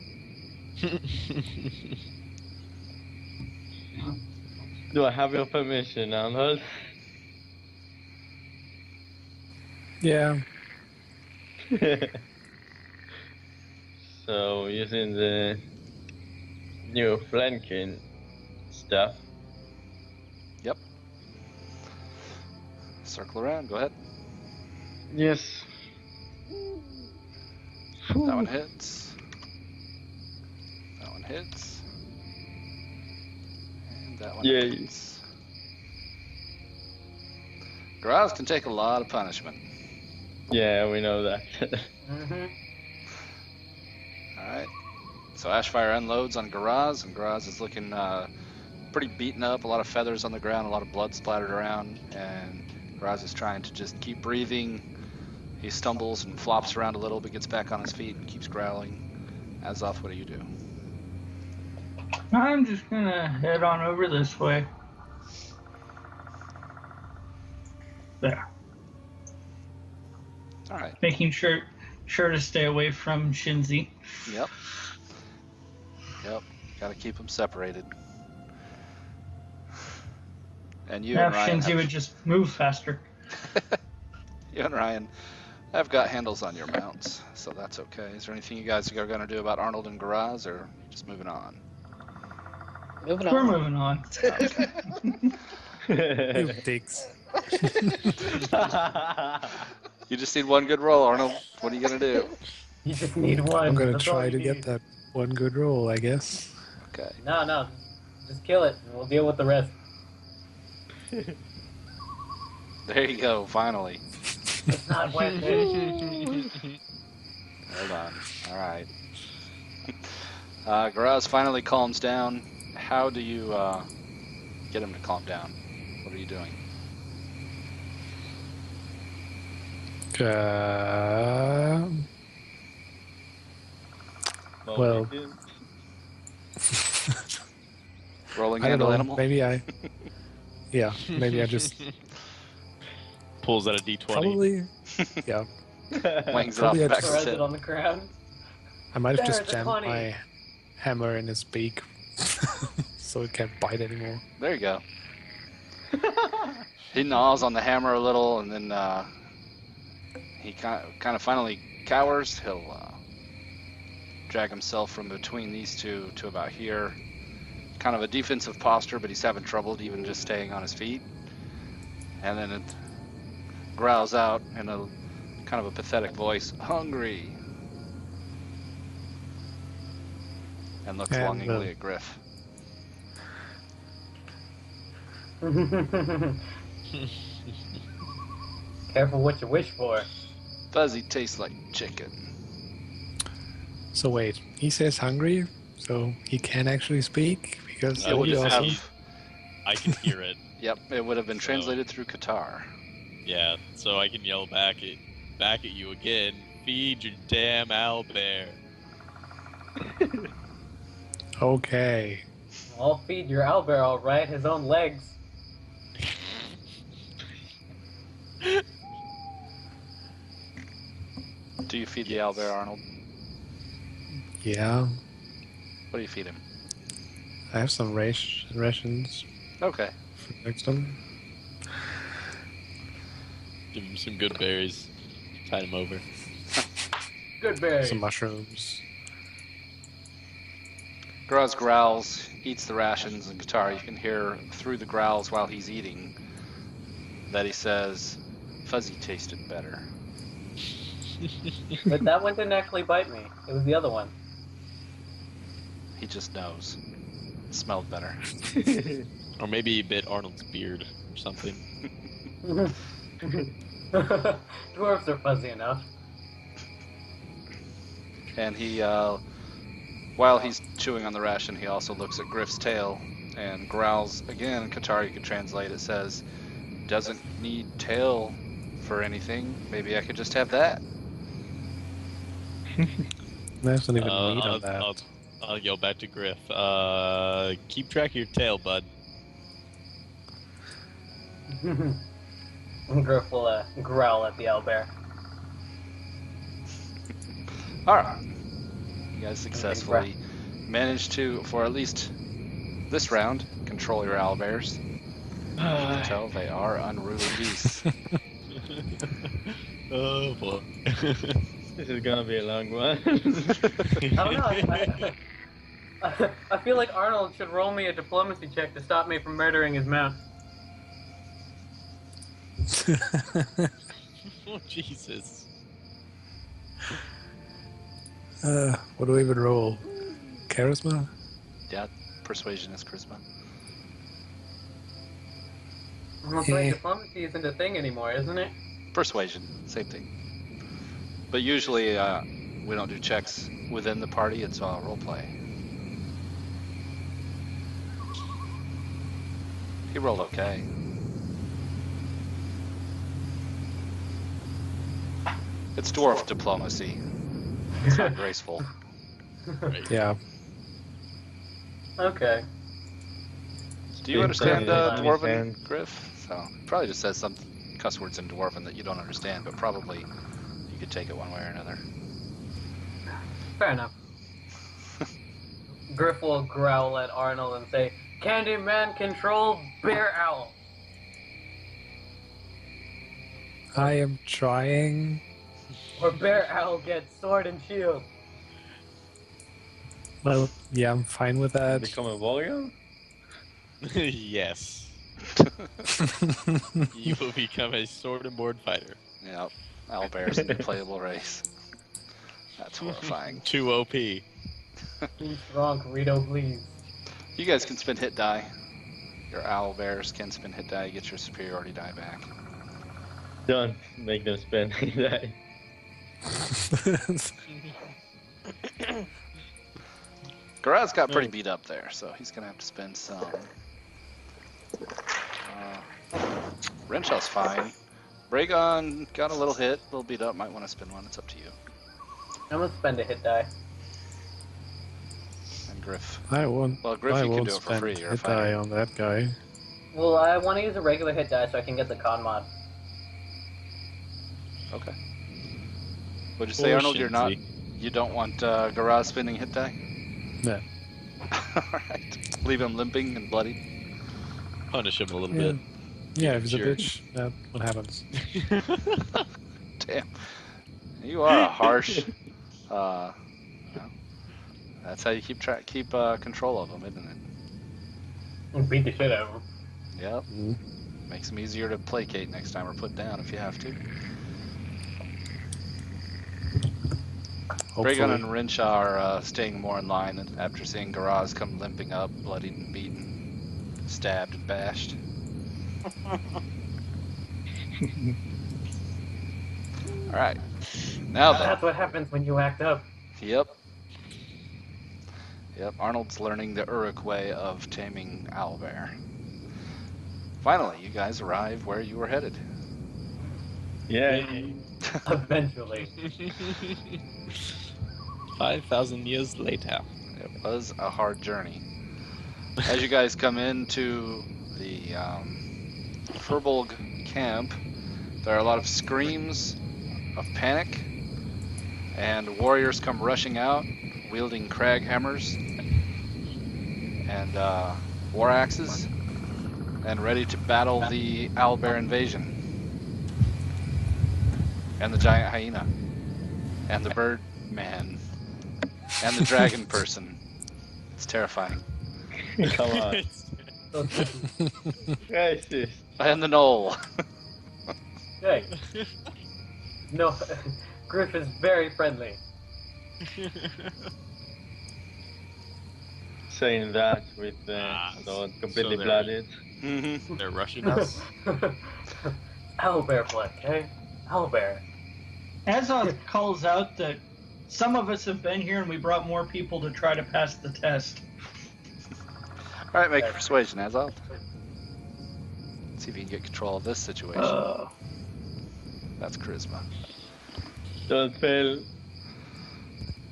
Do I have your permission, Arnold? Yeah. So, using the new flanking stuff. Yep. Circle around, go ahead. Yes. That one hits. That one hits. And that one Yay. hits. Garaz can take a lot of punishment. Yeah, we know that. Alright. So Ashfire unloads on Garaz, and Garaz is looking pretty beaten up, a lot of feathers on the ground, a lot of blood splattered around, and Graz is trying to just keep breathing. He stumbles and flops around a little, but gets back on his feet and keeps growling. Azoth, what do you do? I'm just gonna head on over this way. There. All right. Making sure to stay away from Shinzi. Yep. Got to keep them separated. And you Now and Ryan Shinzi would just move faster. You and Ryan have got handles on your mounts, so that's okay. Is there anything you guys are going to do about Arnold and Garaz, or just moving on? Moving on. We're moving on. Okay. You dicks. You just need one good roll, Arnold. What are you going to do? You just need one. I'm gonna That's all try you to get need. that one good roll, I guess. Okay. No. Just kill it, and we'll deal with the rest. There you go, finally. It's not worth it. Hold on. All right. Garaz finally calms down. How do you get him to calm down? What are you doing? Well, Rolling I don't handle know. animal? Maybe I just Pulls out a d20. probably, yeah. Wangs it off Probably the I back of just- his Throws head. it on the ground. I might have There, just the jammed 20. my hammer in his beak, so it can't bite anymore. There you go. He gnaws on the hammer a little, and then he kind of finally cowers. He'll drag himself from between these two to about here. Kind of a defensive posture, but he's having trouble even just staying on his feet. And then it growls out in a kind of a pathetic voice, "Hungry," and looks And, longingly at Griff. Careful what you wish for. Fuzzy tastes like chicken. So wait, he says hungry, so he can actually speak because I that would be just awesome. have- I can hear it. Yep, it would have been So- translated through Qatar. Yeah, so I can yell back at you again. Feed your damn owlbear. Okay. I'll feed your owlbear, all right. His own legs. Do you feed the owlbear, Arnold? Yeah, What do you feed him? I have some rations Okay. for next time. Give him some good berries. Tide him over. Good berry. Some mushrooms. Graz growls, eats the rations, and Qatar, you can hear through the growls while he's eating that he says, "Fuzzy tasted better." But that one didn't actually bite me. It was the other one. He just knows. It smelled better. Or maybe he bit Arnold's beard or something. Dwarves are fuzzy enough. And he, while he's chewing on the ration, he also looks at Griff's tail and growls again. Qatar, you can translate. It says, "Doesn't need tail for anything. Maybe I could just have that." There's not even meat I'll, on that. I'll yell back to Griff. Keep track of your tail, bud. Griff will growl at the owlbear. All right. You guys successfully managed to, for at least this round, control your owlbears. You can tell they are unruly beasts. Oh boy. This is gonna be a long one. I don't know. I feel like Arnold should roll me a diplomacy check to stop me from murdering his mount. Oh Jesus. What do we even roll? Charisma? Yeah, persuasion is charisma. Well, it's like diplomacy isn't a thing anymore, isn't it? Persuasion, same thing. But usually we don't do checks within the party, it's all roleplay. He rolled okay. It's dwarf diplomacy. It's not graceful. Yeah. Okay. Do you Spin understand in his Dwarven, hand. Griff? So probably just says some cuss words in Dwarven that you don't understand, but probably you could take it one way or another. Fair enough. Griff will growl at Arnold and say, Candyman control Bear Owl. I am trying. Or Bear Owl gets sword and shield. Well, yeah, I'm fine with that. Become a warrior? Yes. You will become a sword and board fighter. Yep. Owlbear's an unplayable race. That's horrifying. Too OP. Too strong, Rito, please. You guys can spend hit die. Your owlbears can spend hit die. You get your superiority die back. Don't make them spend that. Garad's got pretty beat up there, so he's gonna have to spend some. Renshaw's fine. Bragon got a little hit, a little beat up. Might want to spend one. It's up to you. I'm gonna spend a hit die. And Griff. I won't. Well, Griff, I you can won't do it for spend free. You're a hit die fighter. on that guy. Well, I want to use a regular hit die so I can get the con mod. Okay. Would you say, Arnold? You're not. You don't want Garad spending hit die? No. Alright. Leave him limping and bloody. Punish him a little Yeah. bit. Yeah, if he's Sure. a bitch, what happens? Damn. You are a harsh. Well, that's how you keep control of them, isn't it? Beat the shit out of him. Yep. Mm. Makes them easier to placate next time or put down if you have to. Bragon and Renshaw are staying more in line after seeing Garaz come limping up, bloodied and beaten, stabbed and bashed. Alright. Now then. That's what happens when you act up. Yep. Yep, Arnold's learning the Uruk way of taming owlbear. Finally, you guys arrive where you were headed. Yay. Eventually. 5,000 years later. It was a hard journey. As you guys come into the Furbolg camp, there are a lot of screams of panic, and warriors come rushing out, wielding crag hammers and war axes, and ready to battle the owlbear invasion, and the giant hyena, and the bird man, and the dragon person. It's terrifying. Come on. Racist. And the knoll. Hey. No, Griff is very friendly. Saying that with the completely so blooded. Mm-hmm. They're rushing us. Owlbear blood, okay? Owlbear. Azoth calls out that some of us have been here and we brought more people to try to pass the test. Alright, make a persuasion, Azoth. See if you can get control of this situation. That's charisma. Don't fail.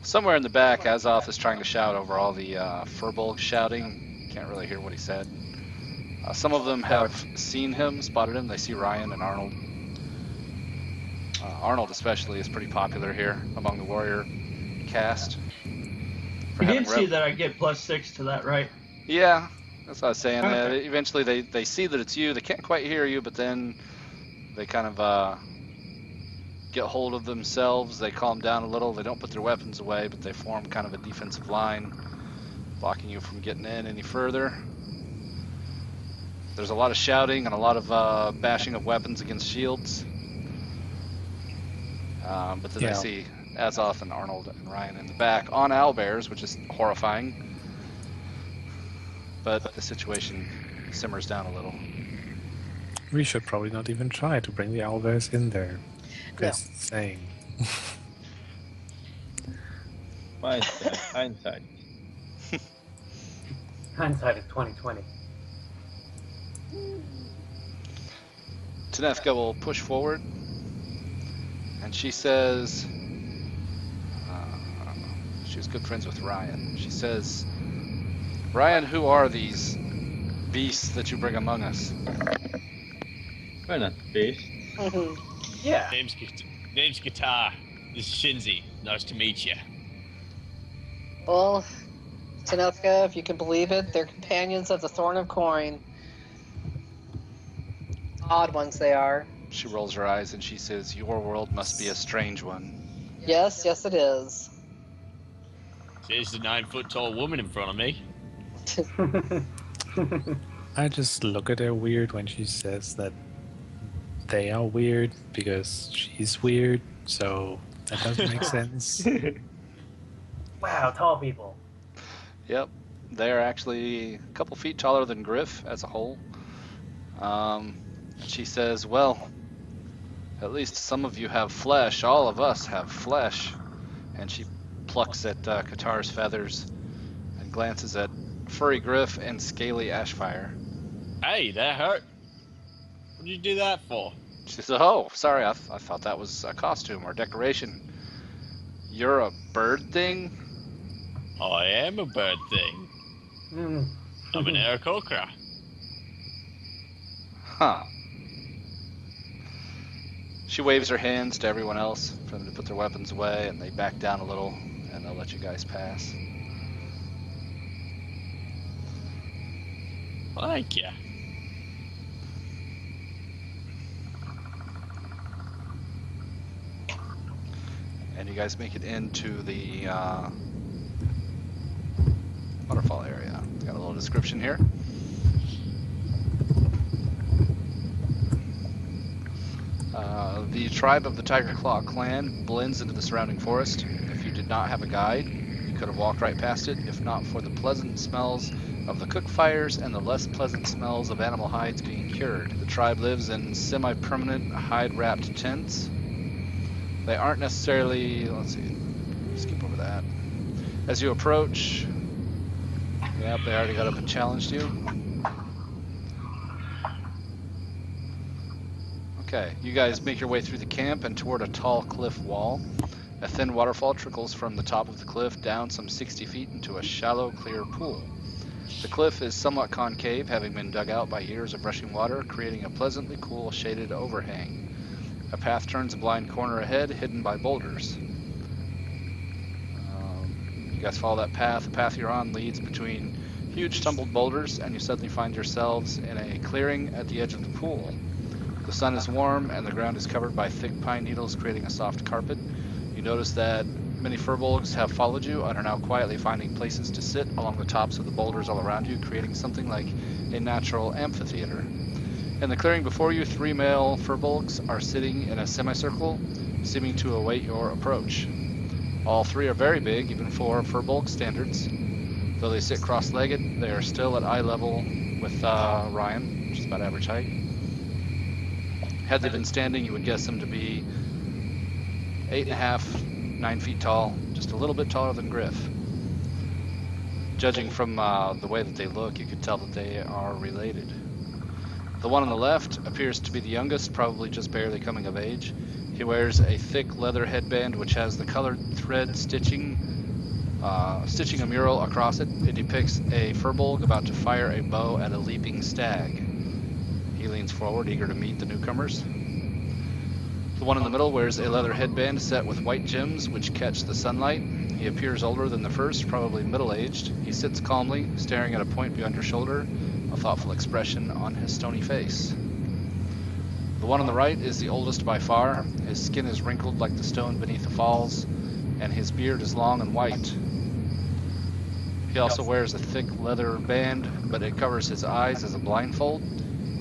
Somewhere in the back, Azoth is trying to shout over all the Furbolg shouting. Can't really hear what he said. Some of them have seen him, spotted him. They see Ryan and Arnold. Arnold especially is pretty popular here among the warrior cast. You did see that I get +6 to that, right? Yeah, that's what I was saying. Okay. Eventually they see that it's you. They can't quite hear you, but then they kind of get hold of themselves. They calm down a little. They don't put their weapons away, but they form kind of a defensive line, blocking you from getting in any further. There's a lot of shouting and a lot of bashing of weapons against shields. But then they see Azoth and Arnold and Ryan in the back on owlbears, which is horrifying. But the situation simmers down a little. We should probably not even try to bring the owlbears in there. Just saying. Hindsight. Hindsight is 20/20. Tenefka will push forward and she says, she was good friends with Ryan. She says, Ryan, who are these beasts that you bring among us? We're not beasts. Yeah. Name's Guitar. This is Shinzi. Nice to meet you. Well, Tanethka, if you can believe it, they're companions of the Thorn of Coin. Odd ones they are. She rolls her eyes and she says, your world must be a strange one. Yes, yes it is. There's a 9-foot-tall woman in front of me. I just look at her weird when she says that they are weird because she's weird, so that doesn't make sense. Wow, tall people. Yep, they're actually a couple feet taller than Griff as a whole. And she says, well, at least some of you have flesh. All of us have flesh. And she plucks at Qatar's feathers and glances at Furry Griff and Scaly Ashfire. Hey, that hurt. What did you do that for? She says, oh, sorry, I thought that was a costume or decoration. You're a bird thing? I am a bird thing. I'm an Aarakocra. Huh. She waves her hands to everyone else for them to put their weapons away, and they back down a little, and they'll let you guys pass. Thank you. And you guys make it into the waterfall area. Got a little description here. The tribe of the Tiger Claw clan blends into the surrounding forest. If you did not have a guide, you could have walked right past it, if not for the pleasant smells of the cook fires and the less pleasant smells of animal hides being cured. The tribe lives in semi-permanent hide-wrapped tents. They aren't necessarily, let's see, skip over that. As you approach, yep, they already got up and challenged you. Okay, you guys make your way through the camp and toward a tall cliff wall. A thin waterfall trickles from the top of the cliff down some 60 feet into a shallow, clear pool. The cliff is somewhat concave, having been dug out by years of rushing water, creating a pleasantly cool, shaded overhang. A path turns a blind corner ahead, hidden by boulders. You guys follow that path. The path you're on leads between huge tumbled boulders, and you suddenly find yourselves in a clearing at the edge of the pool. The sun is warm, and the ground is covered by thick pine needles, creating a soft carpet. You notice that many furbolgs have followed you and are now quietly finding places to sit along the tops of the boulders all around you, creating something like a natural amphitheater. In the clearing before you, 3 male furbolgs are sitting in a semicircle, seeming to await your approach. All 3 are very big, even for furbolg standards. Though they sit cross-legged, they are still at eye level with Ryan, which is about average height. Had they been standing, you would guess them to be 8.5, 9 feet tall, just a little bit taller than Griff. Judging from the way that they look, you could tell that they are related. The one on the left appears to be the youngest, probably just barely coming of age. He wears a thick leather headband which has the colored thread stitching a mural across it. It depicts a furbolg about to fire a bow at a leaping stag. He leans forward, eager to meet the newcomers. The one in the middle wears a leather headband set with white gems which catch the sunlight. He appears older than the first, probably middle-aged. He sits calmly, staring at a point beyond your shoulder, a thoughtful expression on his stony face. The one on the right is the oldest by far. His skin is wrinkled like the stone beneath the falls, and his beard is long and white. He also wears a thick leather band, but it covers his eyes as a blindfold.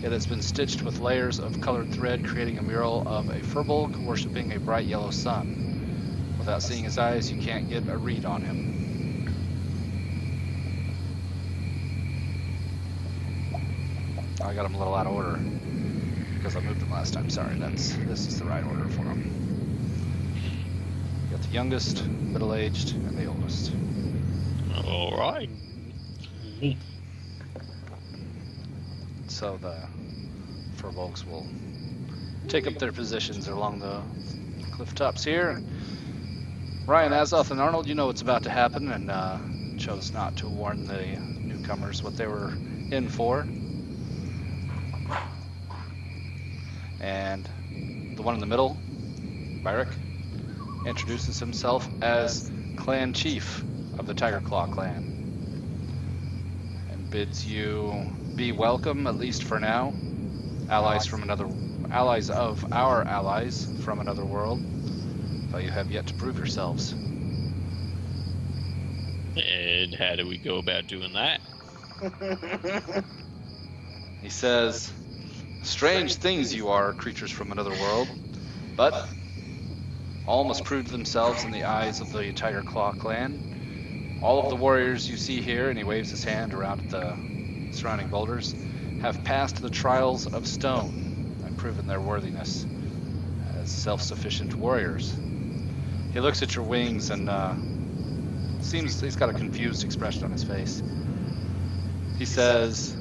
It has been stitched with layers of colored thread, creating a mural of a furbolg worshipping a bright yellow sun. Without seeing his eyes, you can't get a read on him. I got him a little out of order because I moved him last time. Sorry, this is the right order for him. You got the youngest, middle-aged, and the oldest. All right. Neat. So the furbolgs will take up their positions along the cliff tops here. Ryan, Azoth, and Arnold, you know what's about to happen, and chose not to warn the newcomers what they were in for. And the one in the middle, Byrick, introduces himself as Clan Chief of the Tiger Claw clan, and bids you be welcome, at least for now, allies of our allies from another world, though you have yet to prove yourselves. And how do we go about doing that? He says, strange things you are, creatures from another world, but all must prove themselves in the eyes of the Tiger Claw clan. All of the warriors you see here, and he waves his hand around at the surrounding boulders, have passed the trials of stone and proven their worthiness as self-sufficient warriors. He looks at your wings and seems he's got a confused expression on his face. He says,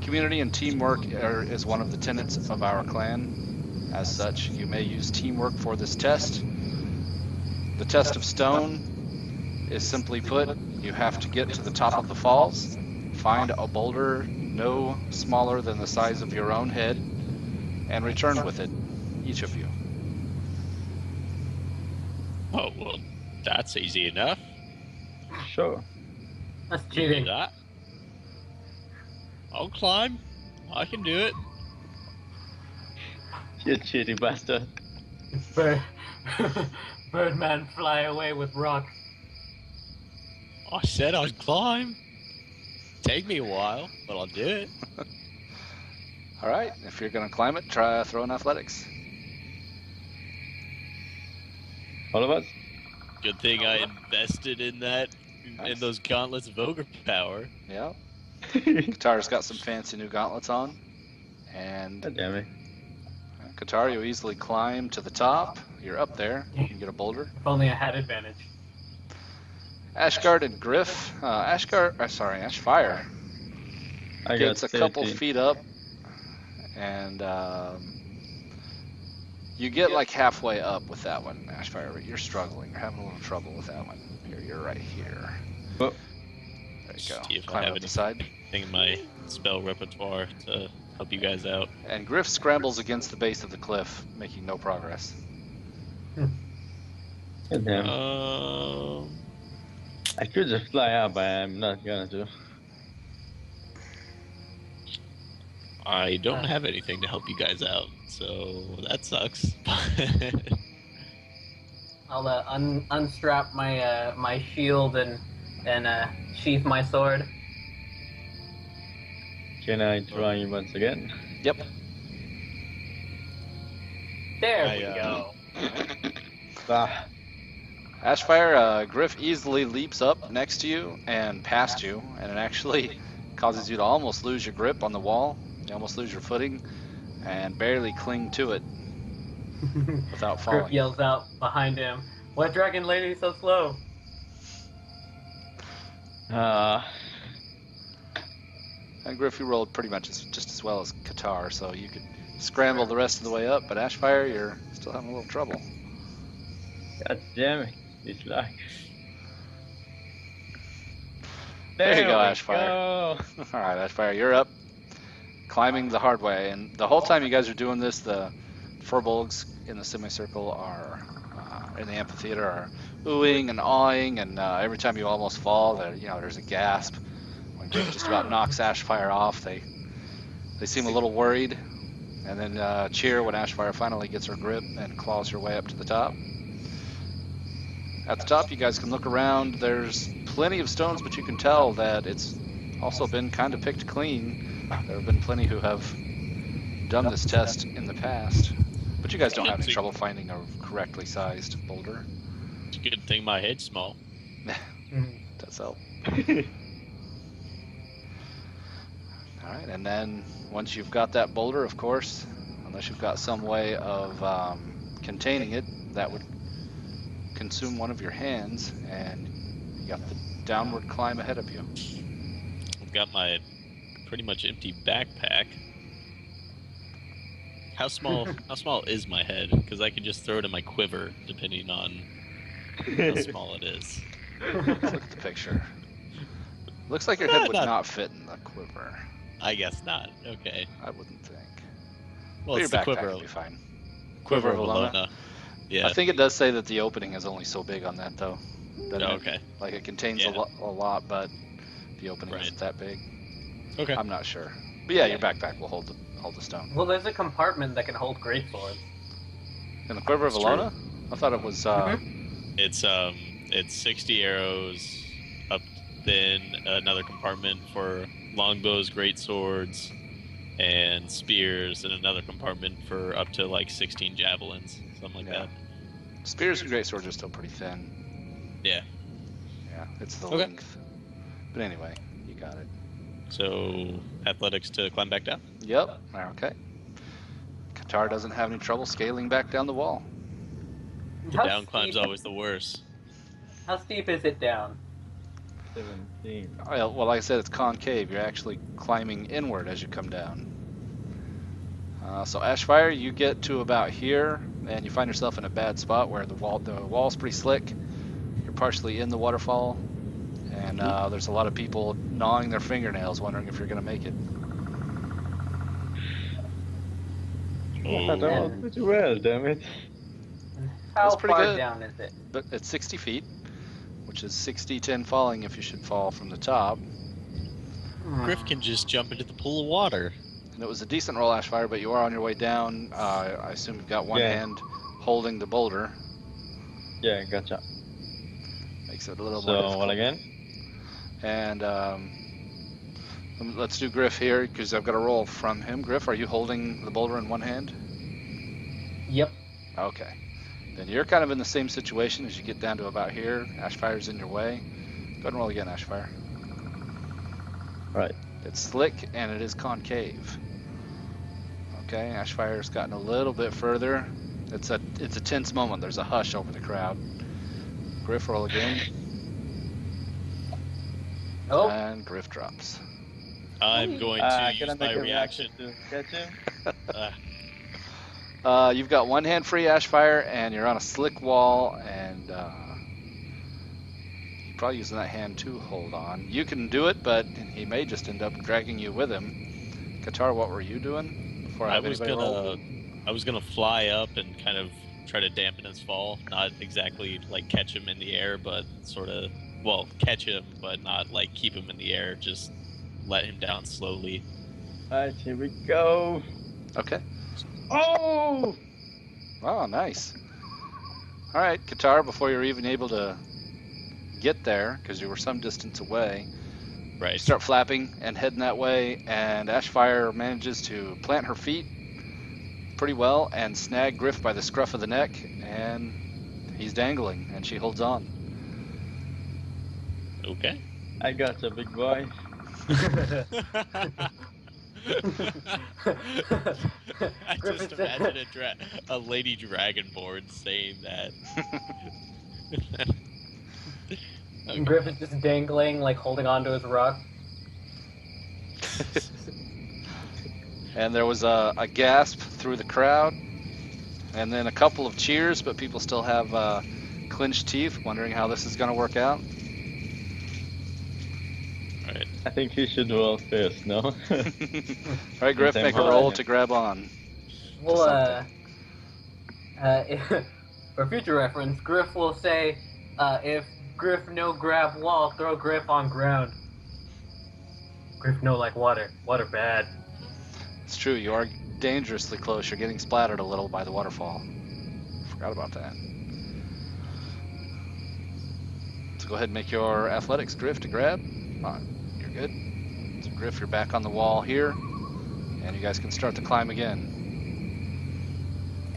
community and teamwork is one of the tenets of our clan. As such, you may use teamwork for this test. The test of stone is simply put, you have to get to the top of the falls, find a boulder no smaller than the size of your own head, and return with it, each of you. Oh, well, that's easy enough. Sure. That's Do cheating. that. I'll climb. I can do it. You cheating bastard. Bird, Birdman fly away with rocks. I said I'd climb. Take me a while, but I'll do it. All right, if you're going to climb it, try throwing athletics. All of us? Good thing I invested in that, Nice. in those gauntlets of ogre power. Yeah. Qatar's got some fancy new gauntlets on. And God damn it. Qatar, you easily climb to the top. You're up there. You can get a boulder. If only I had advantage. Ashgard and Griff, Ashfire I gets got a couple 13. feet up, and you get like halfway up with that one, Ashfire, but you're struggling. You're having a little trouble with that one. Here, you're right here. Oh. There you go. See if I Climb have up the any- side. Thing in my spell repertoire to help you guys out. And Griff scrambles against the base of the cliff, making no progress. God damn. I could just fly out, but I'm not gonna do. I don't have anything to help you guys out, so that sucks. I'll unstrap my my shield and sheath my sword. Can I try once again? Yep. There I, we go. Ah, Ashfire, Griff easily leaps up next to you and past you, and it actually causes you to almost lose your grip on the wall. You almost lose your footing and barely cling to it without Griff falling. yells out behind him, "What dragon lady so slow?" And Griff, you rolled pretty much just as well as Qatar, so you could scramble the rest of the way up, but Ashfire, you're still having a little trouble. God damn it. This luck. There you go, we Ashfire. go. All right, Ashfire, you're up, climbing the hard way, and the whole time you guys are doing this, the furbolgs in the semicircle are in the amphitheater are oohing and awing, and every time you almost fall, there's a gasp. When Griff just about knocks Ashfire off, they seem a little worried, and then cheer when Ashfire finally gets her grip and claws her way up to the top. At the top, you guys can look around. There's plenty of stones, but you can tell that it's also been kind of picked clean. There have been plenty who have done this test in the past, but you guys don't have any trouble finding a correctly sized boulder. It's a good thing my head's small. Does help. All right, and then once you've got that boulder, of course, unless you've got some way of containing it, that would consume one of your hands, and you got the downward climb ahead of you. I've got my pretty much empty backpack. How small is my head? Because I can just throw it in my quiver, depending on how small it is. Let's look at the picture. Looks like your head would Not- not fit in the quiver. I guess not. Okay. I wouldn't think. Well, But it's your the backpack would be fine. quiver of Valona? Valona. Yeah. I think it does say that the opening is only so big on that, though. Doesn't it? Okay. Like it contains Yeah. a lot, but the opening Right. isn't that big. Okay. I'm not sure. But yeah, your backpack will hold the stone. Well, there's a compartment that can hold greatswords. In the quiver of It's true. Valona? I thought it was. It's 60 arrows, up then another compartment for longbows, great swords, and spears, and another compartment for up to like 16 javelins, something like Yeah. that. Spears and great swords are still pretty thin. Yeah. Yeah, it's the Okay. length. But anyway, you got it. So athletics to climb back down. Yep. Okay. Qatar doesn't have any trouble scaling back down the wall. The How down climb's steep- always the worst. How steep is it down? 17. Well, like I said, it's concave. You're actually climbing inward as you come down. So Ashfire, you get to about here, and you find yourself in a bad spot where the wall's pretty slick. You're partially in the waterfall, and there's a lot of people gnawing their fingernails, wondering if you're going to make it. I don't pretty well, damn it. How That's pretty far good. down is it? But it's 60 feet, which is 60, 10 falling if you should fall from the top. Griff can just jump into the pool of water. And it was a decent roll, Ashfire, but you are on your way down. I assume you've got one Yeah. hand holding the boulder. Yeah, gotcha. Makes it a little more So, difficult. what again? And let's do Griff here, because I've got a roll from him. Griff, are you holding the boulder in one hand? Yep. Okay. Then you're kind of in the same situation as you get down to about here. Ashfire's in your way. Go ahead and roll again, Ashfire. Right. It's slick and it is concave. Okay, Ashfire's gotten a little bit further. It's a tense moment. There's a hush over the crowd. Griff, roll again. Oh, And Griff drops. I'm going Can to I use make my a reaction. to catch him? You've got one hand free, Ashfire, and you're on a slick wall, and you're probably using that hand to hold on. You can do it, but he may just end up dragging you with him. Qatar, what were you doing before I I have was anybody roll? gonna fly up and kind of try to dampen his fall. Not exactly like catch him in the air, but sort of catch him, but not like keep him in the air. Just let him down slowly. Alright, here we go. Okay. Oh! Oh, nice. All right, Qatar, before you're even able to get there, because you were some distance away, you Right. start flapping and heading that way, and Ashfire manages to plant her feet pretty well and snag Griff by the scruff of the neck, and he's dangling, and she holds on. Okay. I got a big boy. I Griff just is- imagine a lady dragonborn saying that. Okay. Griff is just dangling, like holding onto his rock. And there was a gasp through the crowd, and then a couple of cheers, but people still have clenched teeth, wondering how this is going to work out. Right. I think he should roll first, no? All right, Griff, Same make a height. roll to grab on. Well, for future reference, Griff will say, if Griff no grab wall, throw Griff on ground. Griff no like water. Water bad. It's true, you are dangerously close. You're getting splattered a little by the waterfall. Forgot about that. So go ahead and make your athletics, Griff, to grab. You're good. So Griff, you're back on the wall here, and you guys can start to climb again.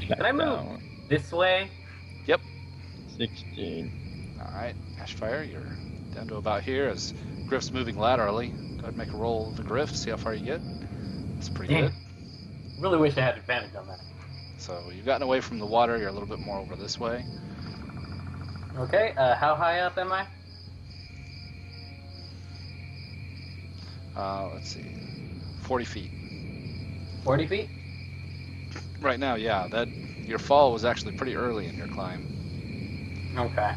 Can I move this way? Yep. 16. All right, Ashfire, you're down to about here as Griff's moving laterally. Go ahead and make a roll of the Griff, see how far you get. That's pretty Dang. good. Really wish I had advantage on that. So you've gotten away from the water. You're a little bit more over this way. Okay, how high up am I? Let's see, 40 feet. 40 feet? Right now, yeah. That your fall was actually pretty early in your climb. Okay.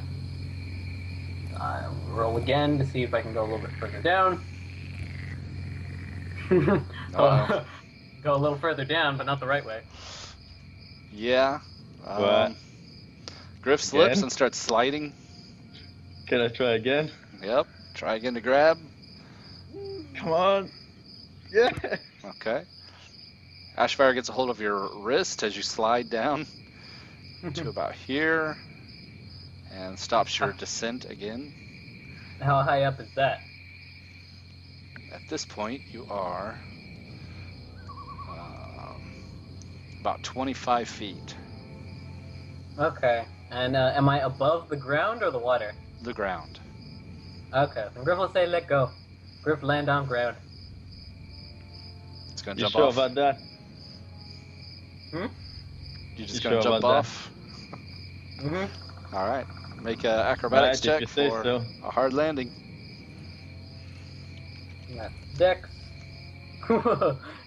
Roll again to see if I can go a little bit further down. Uh-oh. Go a little further down, but not the right way. Yeah. What? Griff slips Again? and starts sliding. Can I try again? Yep. Try again to grab. Come on. Yeah. Okay. Ashfire gets a hold of your wrist as you slide down to about here and stops your descent again. How high up is that? At this point, you are about 25 feet. Okay. And am I above the ground or the water? The ground. Okay. And Griff will say, let go. Griff land on ground. It's going to You jump sure off. about that? You're just You going to sure jump about that? off. Mm-hmm. All right. Make an acrobatics Right, check if you say for so. a hard landing. That's Dex.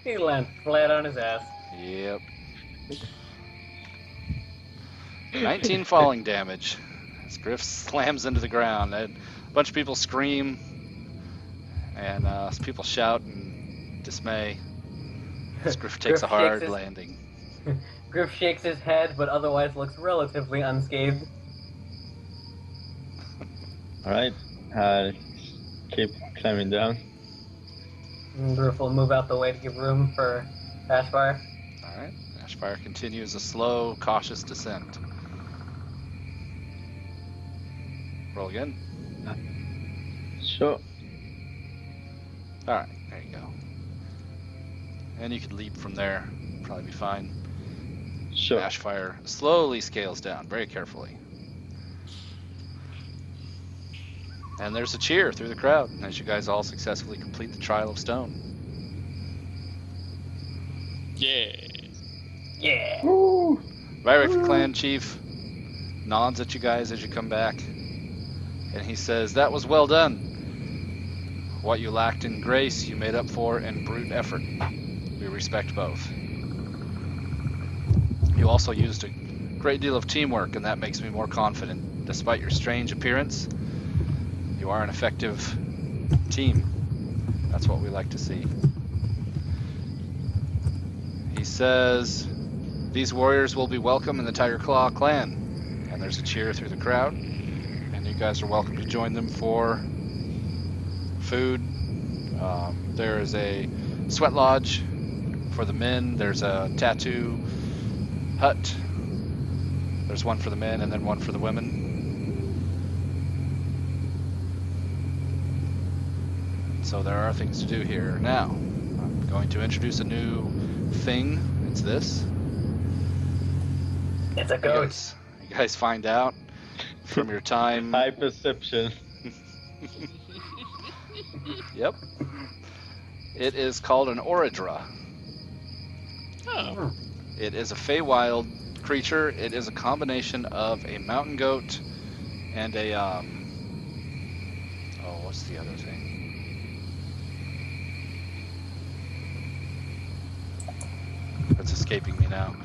He lands flat on his ass. Yep. 19 falling damage. As Griff slams into the ground. A bunch of people scream, and people shout in dismay as Griff takes a Griff hard shakes his- landing. Griff shakes his head, but otherwise looks relatively unscathed. Alright. Keep climbing down. And Griff will move out the way to give room for Ashfire. All right. Ashfire continues a slow, cautious descent. Roll again. Sure. All right. There you go. And you could leap from there. Probably be fine. Sure. Ashfire slowly scales down, very carefully. And there's a cheer through the crowd as you guys all successfully complete the Trial of Stone. Yeah. Yeah. Woo! Vyric Clan Chief nods at you guys as you come back, and he says, "That was well done. What you lacked in grace, you made up for in brute effort. We respect both. You also used a great deal of teamwork, and that makes me more confident. Despite your strange appearance, you are an effective team. That's what we like to see." He says, "These warriors will be welcome in the Tiger Claw clan." And there's a cheer through the crowd. And you guys are welcome to join them for food. There is a sweat lodge for the men. There's a tattoo hut. There's one for the men and then one for the women. So there are things to do here. Now, I'm going to introduce a new thing. It's this. It's a You goat. guys find out from your time. High perception. Yep. It is called an Oridra. Oh. It is a Feywild creature. It is a combination of a mountain goat and a what's the other thing? It's escaping me now.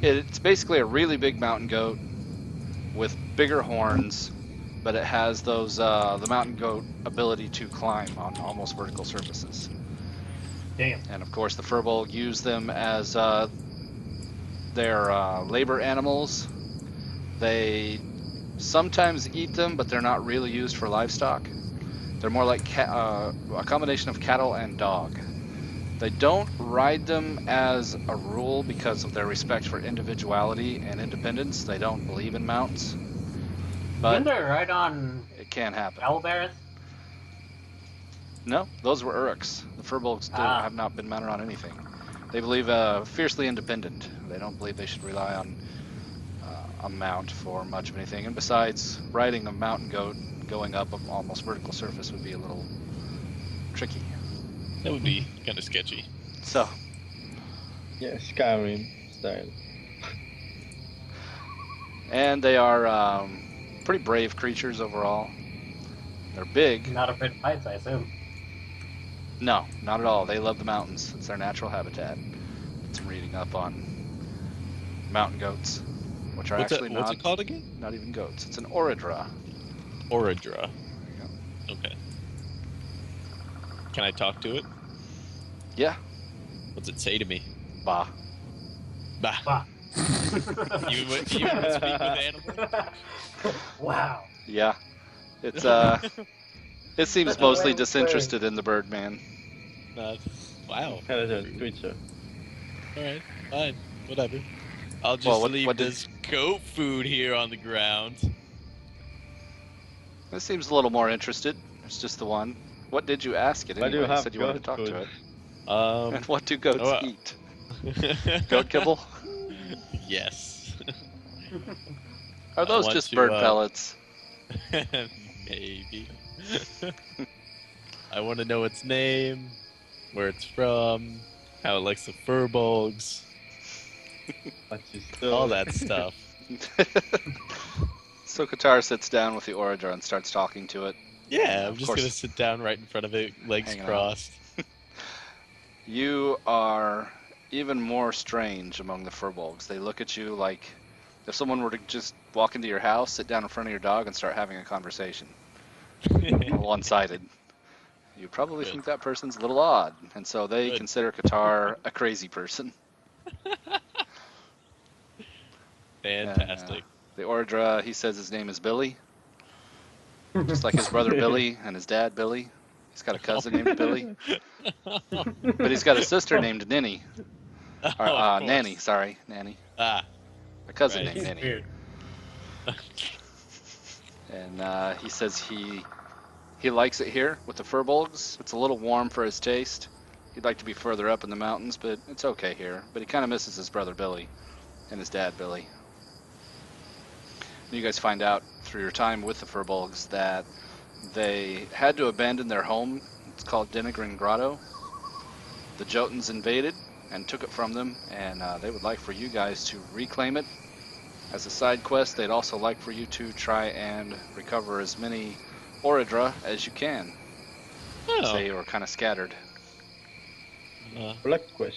It's basically a really big mountain goat with bigger horns, but it has those the mountain goat ability to climb on almost vertical surfaces. Damn. And of course, the Furbolg use them as their labor animals. They sometimes eat them, but they're not really used for livestock. They're more like a combination of cattle and dog. They don't ride them as a rule because of their respect for individuality and independence. They don't believe in mounts. But Didn't they ride on it can happen. owlbears? No, those were Uruks. The Furbolgs have not been mounted on anything. They believe fiercely independent. They don't believe they should rely on a mount for much of anything. And besides, riding a mountain goat going up an almost vertical surface would be a little tricky. That would be kind of sketchy. So, Yeah, Skyrim style. and they are pretty brave creatures overall. They're big. Not afraid of heights, I assume. No, not at all. They love the mountains. It's their natural habitat. Did some reading up on mountain goats, which are What's actually it? What's not it called again? not even goats. It's an oridra. Oridra. There you go. Okay. Can I talk to it? Yeah. What's it say to me? Bah. Bah. Bah. You would speak with animals? Wow. Yeah. It's It seems That's mostly way- disinterested in the bird man. Wow. Yeah, that's a creature. Alright, fine. Whatever. I'll just Well, leave what did- this goat food here on the ground. It seems a little more interested. It's just the one. What did you ask it Why do anyway? you have said you wanted to goat talk to food? it. And what do goats oh, eat? Goat kibble? Yes. Are I those want just to, bird pellets? Maybe. I want to know its name, where it's from, how it likes the furbolgs, What's his all story? that stuff. So Qatar sits down with the Oridra and starts talking to it. Yeah, I'm Of just course. gonna sit down right in front of it, legs Hanging out. crossed. You are even more strange among the furbolgs. They look at you like if someone were to just walk into your house, sit down in front of your dog, and start having a conversation. One-sided. You probably Good. think that person's a little odd, and so they Good. consider Qatar a crazy person. Fantastic. The Ordra, he says his name is Billy, just like his brother Billy and his dad Billy. He's got a cousin named Billy, but he's got a sister named Ninny. Or, Of course. Nanny, sorry, Nanny. Ah, A cousin Right. named He's Nanny. weird. And he says he likes it here with the furbolgs. It's a little warm for his taste. He'd like to be further up in the mountains, but it's okay here. But he kind of misses his brother Billy and his dad Billy. And you guys find out through your time with the furbolgs that they had to abandon their home. It's called Denegrin Grotto. The Jotuns invaded and took it from them, and they would like for you guys to reclaim it. As a side quest, they'd also like for you to try and recover as many Oridra as you can. oh. They were kind of scattered. Black quest.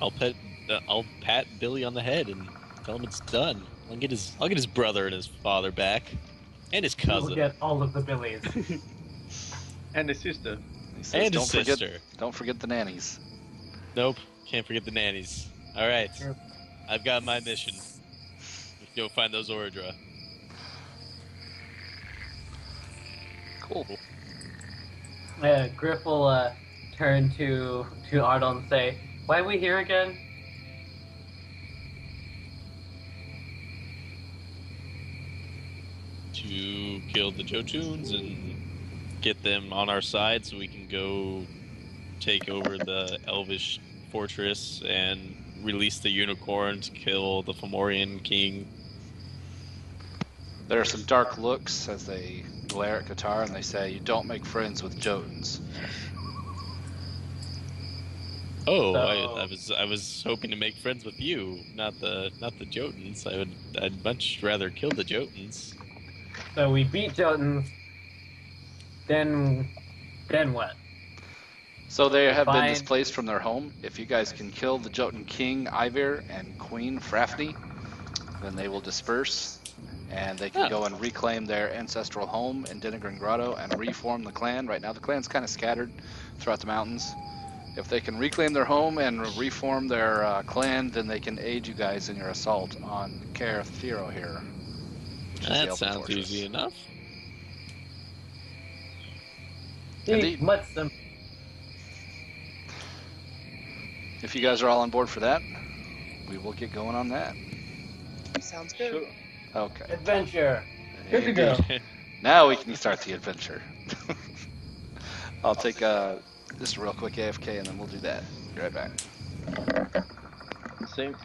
I'll pat Billy on the head and tell him it's done. I'll get his brother and his father back, and his You'll cousin, get all of the Billies. And his sister. He says, and his sister. Don't forget the nannies. Nope, can't forget the nannies. All right, Sure. I've got my mission. Go find those Oridra. Cool. Griff will turn to Ardal and say, "Why are we here again?" To kill the Jotuns and get them on our side so we can go take over the Elvish fortress and release the unicorn to kill the Fomorian king. There are some dark looks as they glare at Qatar, and they say, "You don't make friends with Jotuns." Oh, So- I was hoping to make friends with you, not the Jotuns. I'd much rather kill the Jotuns. So we beat Jotuns. Then what? So they have been Fine. displaced from their home. If you guys can kill the Jotun king Ivir and Queen Frafni, then they will disperse, and they can go and reclaim their ancestral home in Denegrin Grotto and reform the clan. Right now the clan's kind of scattered throughout the mountains. If they can reclaim their home and reform their clan, then they can aid you guys in your assault on Caer Thero here. Which is the That Elven sounds fortress. easy enough. Indeed. Much simpler. If you guys are all on board for that, we will get going on that. Sounds good. Sure. Okay. Adventure. Good to go. Now we can start the adventure. I'll take just a real quick AFK and then we'll do that. Be right back. Same.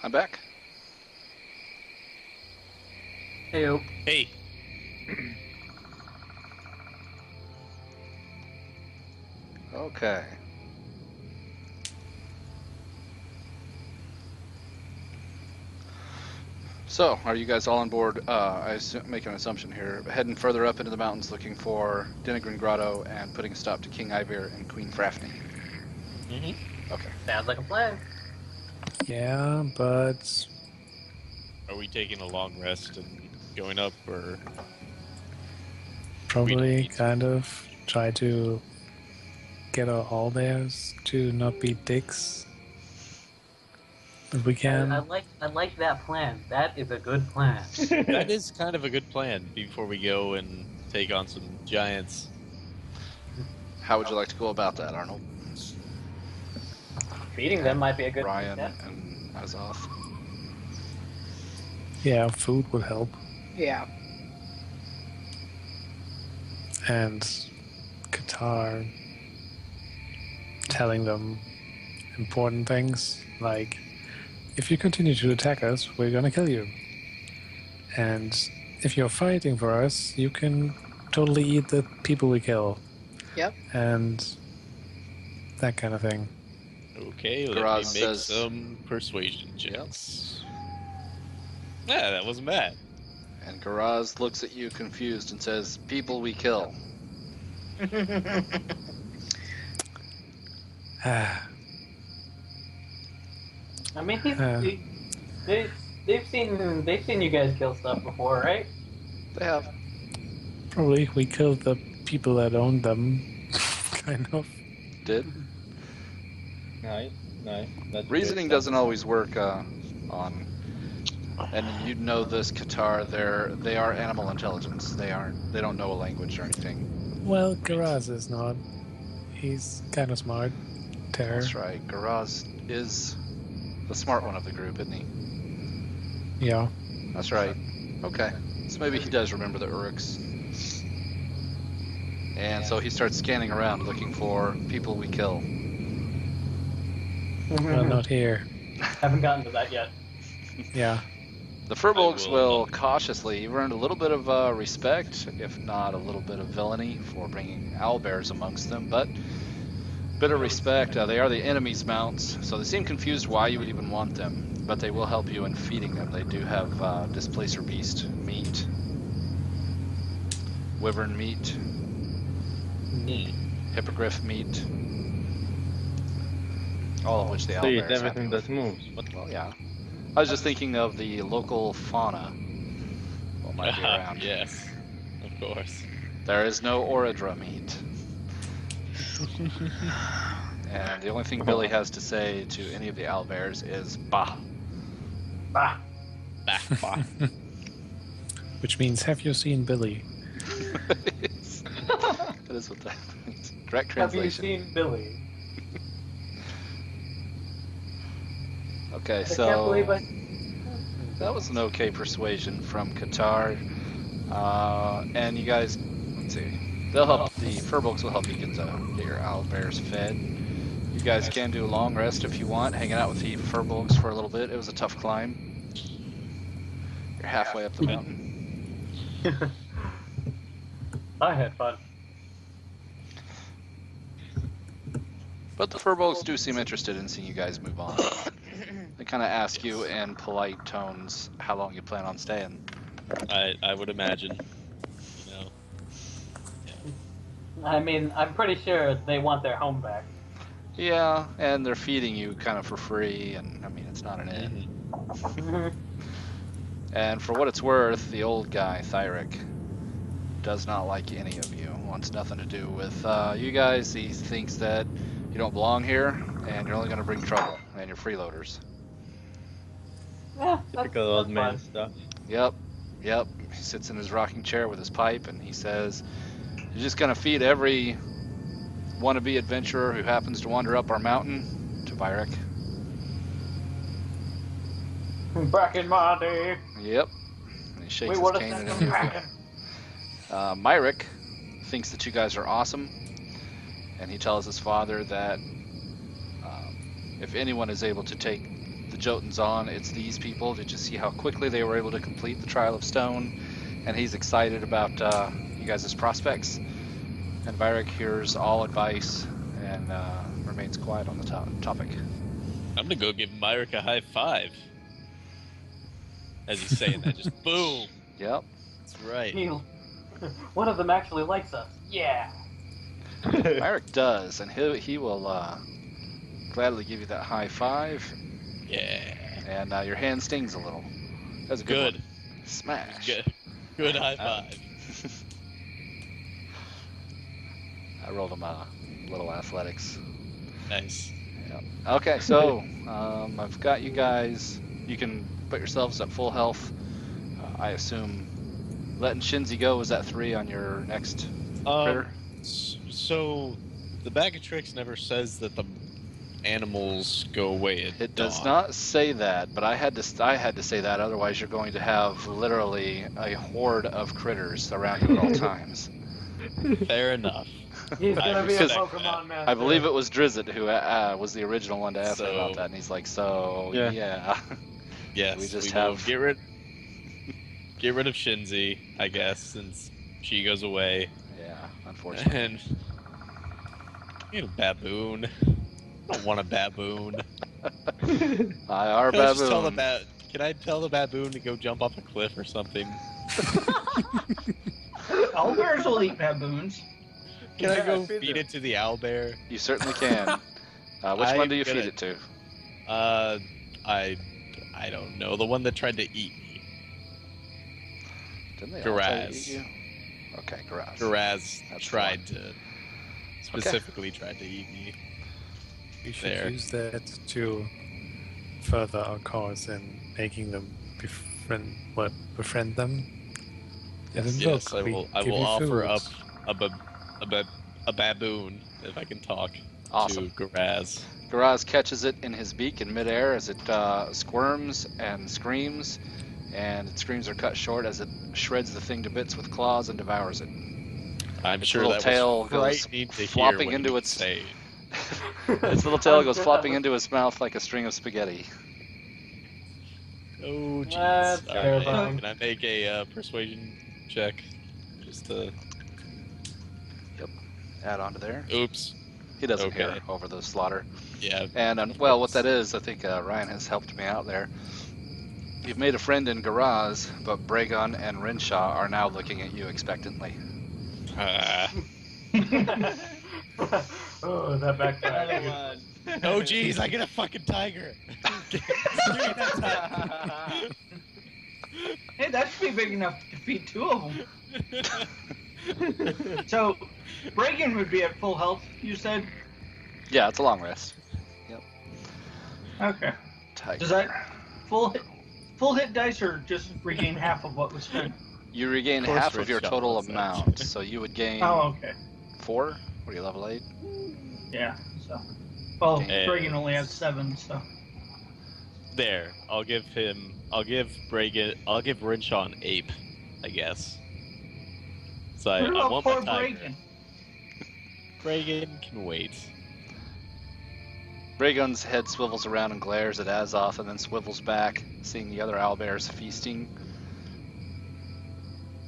I'm back. Hey, Hey, Okay. So, are you guys all on board? I make an assumption here. Heading further up into the mountains looking for Denegrin Grotto and putting a stop to King Ivir and Queen Frafney. Okay. sounds like a plan. Yeah, but are we taking a long rest and going up, or probably need to. kind of try to get our all theirs to not be dicks. If we can. I like that plan. That is a good plan. that is kind of a good plan before we go and take on some giants? How would you like to go about that, Arnold? Feeding them might be a good Ryan step. and Azoth. Yeah, food would help. Yeah. And Qatar telling them important things like, if you continue to attack us, we're gonna kill you. And if you're fighting for us, you can totally eat the people we kill. Yep. And that kind of thing. Okay, let Garaz me make says- some persuasion checks. Yeah, that wasn't bad. And Garaz looks at you confused and says, "People we kill." Ah, I mean, they've seen you guys kill stuff before, right? They have. probably we killed the people that owned them, kind of. Did. Nice. That's Reasoning good. doesn't always work on. And you know this, Qatar. They are animal intelligence. They don't know a language or anything. Well, Garaz is not. He's kind of smart. Terror. That's right. Garaz is the smart one of the group, isn't he? Yeah. That's right. Okay. So maybe he does remember the Uruks. And so he starts scanning around looking for people we kill. Well, not here. Haven't gotten to that yet. Yeah. The Furbolgs I will will look. cautiously. You've earned a little bit of respect, if not a little bit of villainy, for bringing owlbears amongst them, but bit of respect. They are the enemy's mounts, so they seem confused why you would even want them, but they will help you in feeding them. They do have displacer beast meat, wyvern meat, Neat. hippogriff meat, all of which the So owlbears eat have. everything that moves. What? Well, yeah. I was just thinking of the local fauna. What might be around. Yes, of course. There is no Oradra meat. And the only thing Billy has to say to any of the owlbears is bah. Bah. Bah. Which means, have you seen Billy? That is what that means. Direct Have you translation. seen Billy? Okay, I can't believe so I. that was an okay persuasion from Qatar. And you guys, let's see, they'll help. The Furbolgs will help you get your owlbears fed. You guys can do a long rest if you want, hanging out with the Furbolgs for a little bit. It was a tough climb. You're halfway up the mountain. I had fun. But the Furbolgs do seem interested in seeing you guys move on. They kind of ask you in polite tones how long you plan on staying. I would imagine. You know. I mean, I'm pretty sure they want their home back. Yeah, and they're feeding you kind of for free, and I mean, it's not an inn. And for what it's worth, the old guy, Thyric, does not like any of you. Wants nothing to do with you guys. He thinks that you don't belong here, and you're only going to bring trouble, and you're freeloaders. Yeah, Typical old that's man fine. stuff. Yep. He sits in his rocking chair with his pipe, and he says, "You're just going to feed every wannabe adventurer who happens to wander up our mountain to Vyric." Back in my day, Yep. And he shakes we his would have cane sent at them you. packing. Myrick thinks that you guys are awesome, and he tells his father that if anyone is able to take the Jotun's on, it's these people. Did you see how quickly they were able to complete the Trial of Stone? And he's excited about you guys' prospects. And Vyric hears all advice and remains quiet on the topic. I'm gonna go give Myrick a high five. As he's saying that, just boom. Yep. That's right. One of them actually likes us. Yeah. Myrick does, and he will gladly give you that high five. Yeah. And your hand stings a little. That's a good one. Smash. Good high five. I rolled him a little athletics. Nice. Yep. Okay, so I've got you guys. You can put yourselves at full health. I assume letting Shinzi go was at 3 on your next critter. So the bag of tricks never says that the animals go away at It does dawn. not say that, but I had to say that. Otherwise, you're going to have literally a horde of critters around you at all times. Fair enough. He's gonna be a respect Pokemon master. I believe it was Drizzt who was the original one to ask me about So- that, and he's like, "So Yeah. yeah." Yes, We just will have- get rid of Shinzi, I guess, since she goes away, Yeah, unfortunately. and a baboon. I don't want a baboon. Our Can I just tell baboon. Can I tell the baboon to go jump off a cliff or something? Owlbears will eat baboons. Can I Yeah, go feed feed them. it to the owlbear? You certainly can. Which one do you I'm feed gonna- it to? I don't know. The one that tried to eat me. Didn't they all try to Garaz. eat you? Okay, Garaz. Garaz That's tried to specifically tried to eat me. We should There. use that to further our cause in making them befriend them. And then Yes, look, I we will give you offer up food. a baboon if I can talk Awesome. to Garaz. Garaz catches it in his beak in midair as it squirms and screams, and its screams are cut short as it shreds the thing to bits with claws and devours it. I'm Its sure little that tail was goes frightening to hear flopping what into he its- say. Its little tail goes flopping into his mouth like a string of spaghetti. Oh, That's jeez. terrifying. Alright, can I make a persuasion check? Just to... Add on to there. Oops. He doesn't Okay. hear over the slaughter. Yeah. And well, what that is, I think Ryan has helped me out there. You've made a friend in Garaz, but Bragon and Renshaw are now looking at you expectantly. Oh, that backfired. Oh, jeez, I get a fucking tiger. Give me that tiger. Hey, that should be big enough to feed 2 of them. So, Bragan would be at full health, you said? Yeah, it's a long rest. Okay. Tiger. Does that full hit dice or just regain half of what was spent? You regain Of course half of your Renshaw total knows that. amount, so you would gain Oh, okay. 4. What are you, level 8? Yeah, so. Well, Okay. Bragan only has 7, so. There. I'll give Renshaw an ape, I guess. So I What about want poor my tiger. Bragan? Bragan can wait. Bragon's head swivels around and glares at Azoth and then swivels back, seeing the other owlbears feasting.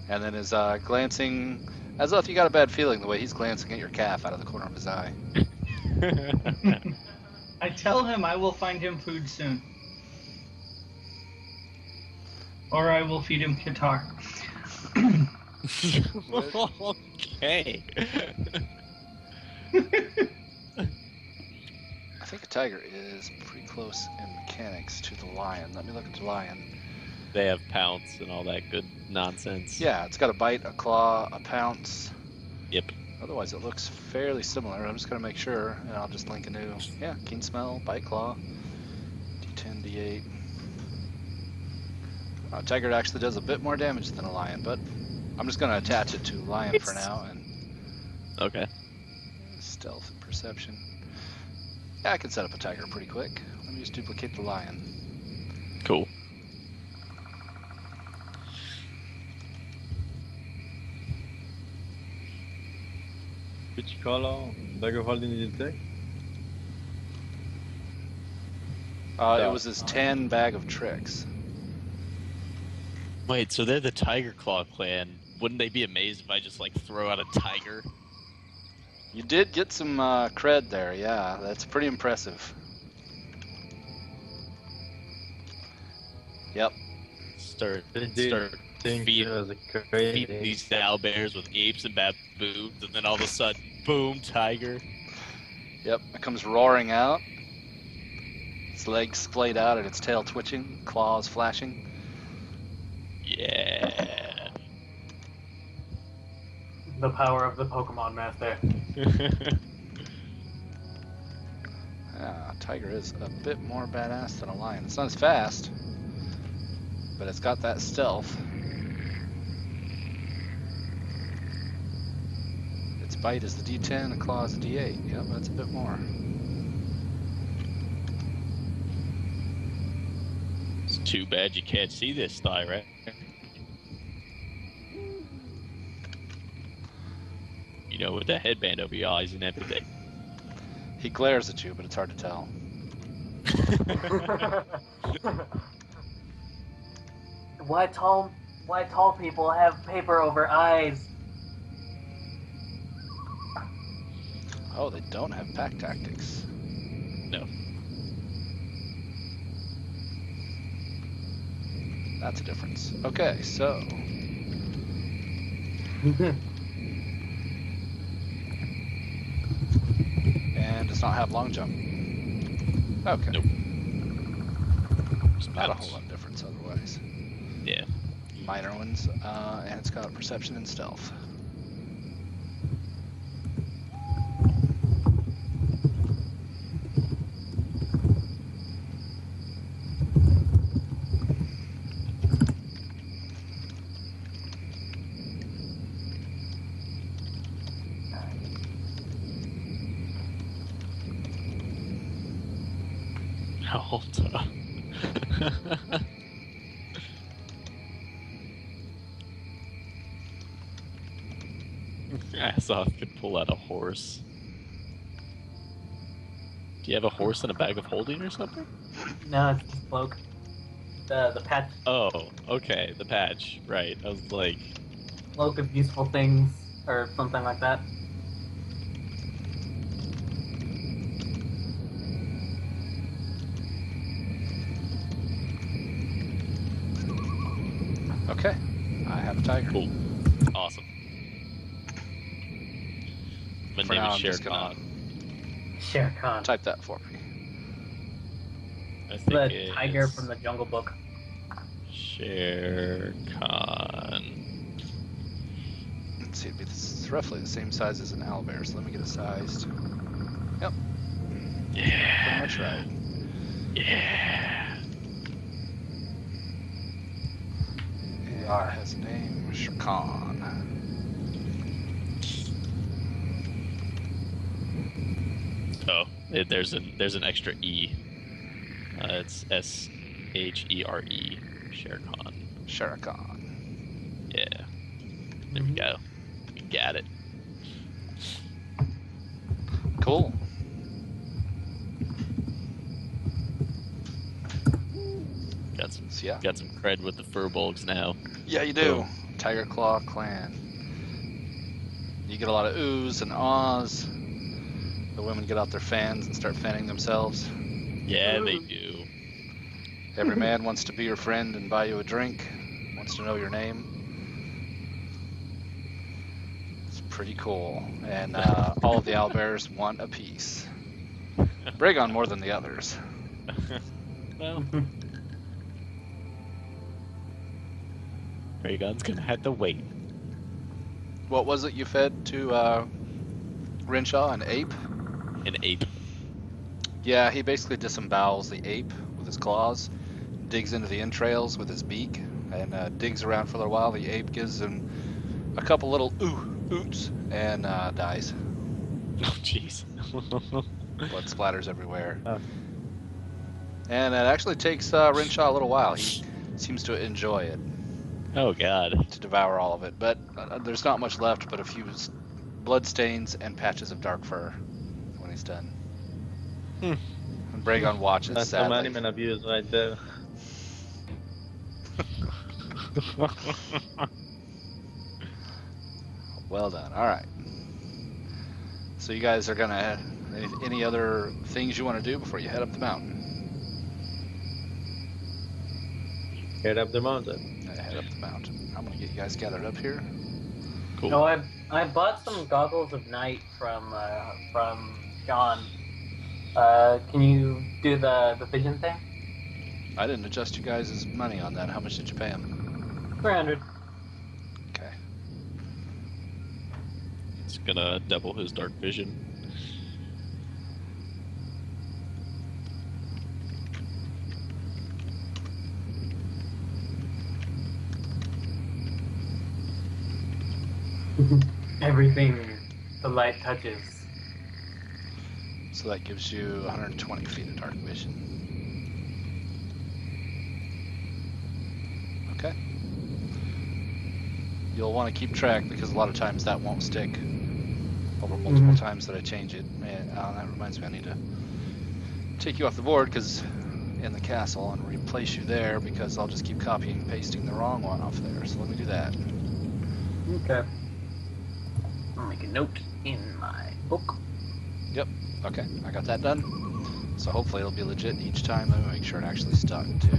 And then is glancing... Azoth, you got a bad feeling the way he's glancing at your calf out of the corner of his eye. I tell him I will find him food soon. Or I will feed him Qatar. Okay. I think a tiger is pretty close in mechanics to the lion. Let me look at the lion. They have pounce and all that good nonsense. Yeah, it's got a bite, a claw, a pounce. Yep. Otherwise, it looks fairly similar. I'm just going to make sure, and I'll just link a new. Yeah, keen smell, bite, claw. D10, D8. Tiger actually does a bit more damage than a lion, but I'm just going to attach it to lion for now. And Okay. stealth and perception. Yeah, I can set up a tiger pretty quick. Let me just duplicate the lion. Cool. Which color? Dagger holding did you take? It was his 10 bag of tricks. Wait, so they're the Tiger Claw clan. Wouldn't they be amazed if I just like throw out a tiger? You did get some cred there, yeah. That's pretty impressive. Yep. Start Think feed it was a crazy feeding these owlbears with apes and baboons, and then all of a sudden, boom, tiger. Yep, it comes roaring out. Its legs splayed out and its tail twitching, claws flashing. Yeah. The power of the Pokemon Master. Tiger is a bit more badass than a lion. It's not as fast, but it's got that stealth. Its bite is the D10, and claw is the D8. Yep, that's a bit more. It's too bad you can't see this thigh, right? You know, with that headband over your eyes and everything. He glares at you, but it's hard to tell. Why tall people have paper over eyes? Oh, they don't have pack tactics. No. That's a difference. Okay, so and does not have long jump. Okay. Nope. Not a whole lot of difference otherwise. Yeah. Minor ones, and it's got perception and stealth. Hold up. Azoth could pull out a horse. Do you have a horse and a bag of holding or something? No, it's just cloak. The patch Oh, okay, the patch. Right. I was like, cloak of useful things or something like that. Okay, I have a tiger. cool. Awesome. My For name now, is I'm Shere just gonna- Khan. Shere Khan. Type that for me. I think The tiger it's from the Jungle Book. Shere Khan. Let's see, it's roughly the same size as an owlbear, so let me get it sized. Yep, pretty Yeah. much right. Yeah. And it has a name, Shakan. Oh, there's an extra E. It's Shere. Shere Khan. Sharakan. Yeah. There we go. We got it. Cool. So, yeah. got some cred with the furbolgs now. Yeah, you do. Tiger Claw Clan. You get a lot of oohs and ahs. The women get out their fans and start fanning themselves. Yeah, they do. Every man wants to be your friend and buy you a drink. Wants to know your name. It's pretty cool. And all of the owlbears want a piece. Bragon more than the others. Well, Raygon's gonna have to wait. What was it you fed to Renshaw? An ape? An ape. Yeah, he basically disembowels the ape with his claws, digs into the entrails with his beak, and digs around for a little while. The ape gives him a couple little oots and dies. Oh, jeez. Blood splatters everywhere. Oh. And it actually takes Renshaw a little while. He seems to enjoy it, Oh, God. to devour all of it. But there's not much left but a few blood stains and patches of dark fur when he's done. Bragon watches That's some sadly. animal abuse right there. Well done. All right. So you guys are gonna any other things you want to do before you head up the mountain? Head up the mountain. Head up the mountain. I'm gonna get you guys gathered up here. Cool. No, I bought some goggles of night from John. Can you do the vision thing? I didn't adjust you guys' money on that. How much did you pay him? 300. Okay. It's gonna double his dark vision. Everything the light touches. So that gives you 120 feet of dark vision. Okay. You'll want to keep track because a lot of times that won't stick over multiple times that I change it. And that reminds me, I need to take you off the board because in the castle and replace you there because I'll just keep copying and pasting the wrong one off there. So let me do that. Okay. I'll make a note in my book. Yep. Okay, I got that done. So hopefully it'll be legit each time. Let me make sure it actually stuck too.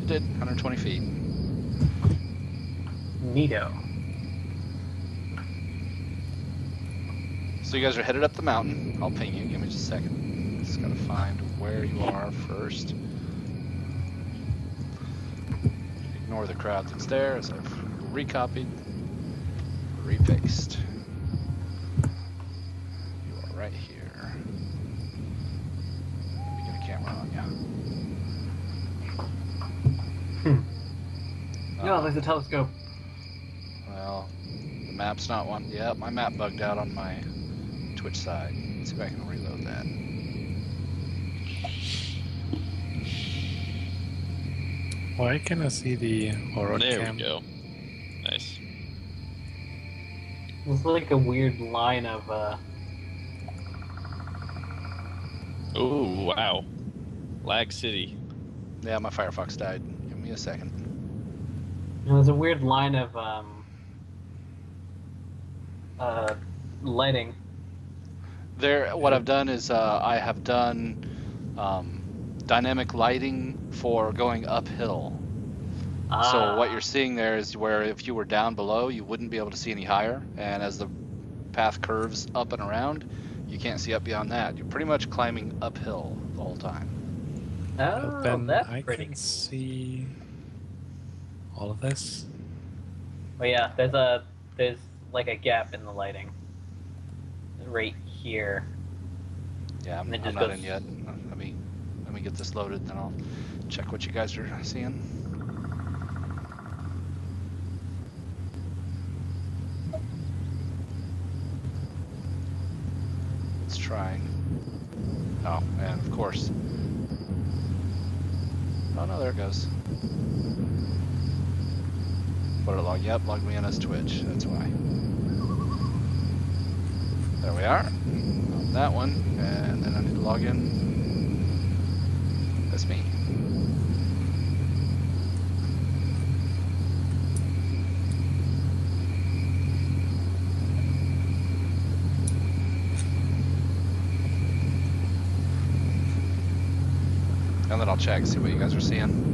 It did, 120 feet. Neato. So you guys are headed up the mountain. I'll ping you. Give me just a second. Just gotta find where you are first. Ignore the crowd that's there as I've recopied, repaste. You are right here. Let me get a camera on you. No, there's a telescope. Well, the map's not one. Yeah, my map bugged out on my Twitch side. Let's see if I can reload that. Why can I see the horror There cam? we go. Nice. It's like a weird line of Oh, wow. Lag City. Yeah, my Firefox died. Give me a second. there's a weird line of lighting. There, what I've done is I have done dynamic lighting for going uphill. So what you're seeing there is where if you were down below, you wouldn't be able to see any higher. And as the path curves up and around, you can't see up beyond that. You're pretty much climbing uphill the whole time. Oh, Then that's I pretty can cool. see all of this. Oh yeah, there's like a gap in the lighting. Right here. Yeah, I'm And it not just goes- in yet. Let me get this loaded, then I'll check what you guys are seeing. It's trying. Oh, and of course. Oh no, there it goes. What did it log? Yep, logged me in as Twitch. That's why. There we are. On that one, and then I need to log in. That's me. And then I'll check, see what you guys are seeing.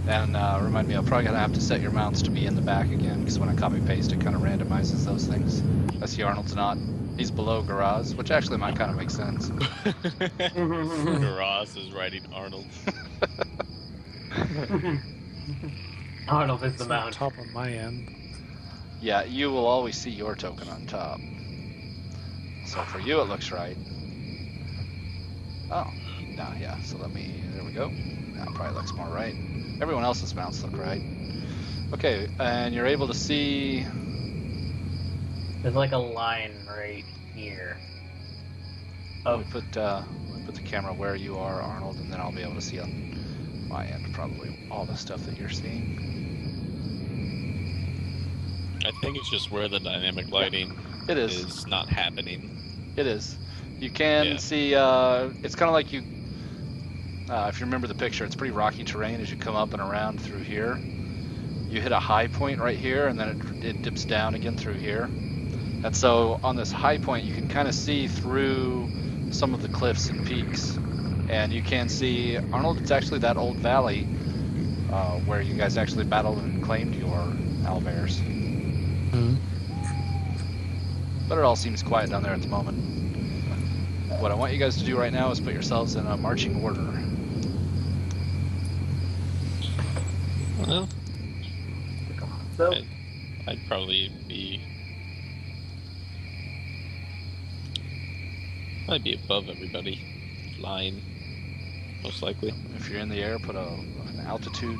And remind me, I'm probably gonna have to set your mounts to be in the back again, because when I copy paste, it kind of randomizes those things. I see Arnold's not. He's below Garaz, which actually might kind of make sense. Garaz is riding Arnold. Arnold is the It's on mount. top of my end. Yeah, you will always see your token on top. So for you, it looks right. Oh, no, yeah. So there we go. That probably looks more right. Everyone else's mounts look right. Okay, and you're able to see. There's like a line right here. Let me put the camera where you are, Arnold, and then I'll be able to see on my end probably all the stuff that you're seeing. I think it's just where the dynamic lighting It is. is not happening. It is. You can Yeah. see, it's kind of like you, if you remember the picture, it's pretty rocky terrain as you come up and around through here. You hit a high point right here, and then it dips down again through here. And so on this high point, you can kind of see through some of the cliffs and peaks. And you can see, Arnold, it's actually that old valley where you guys actually battled and claimed your owlbears. Hmm. But it all seems quiet down there at the moment. What I want you guys to do right now is put yourselves in a marching order. Well, So, I'd probably be above everybody, flying, most likely. If you're in the air, put an altitude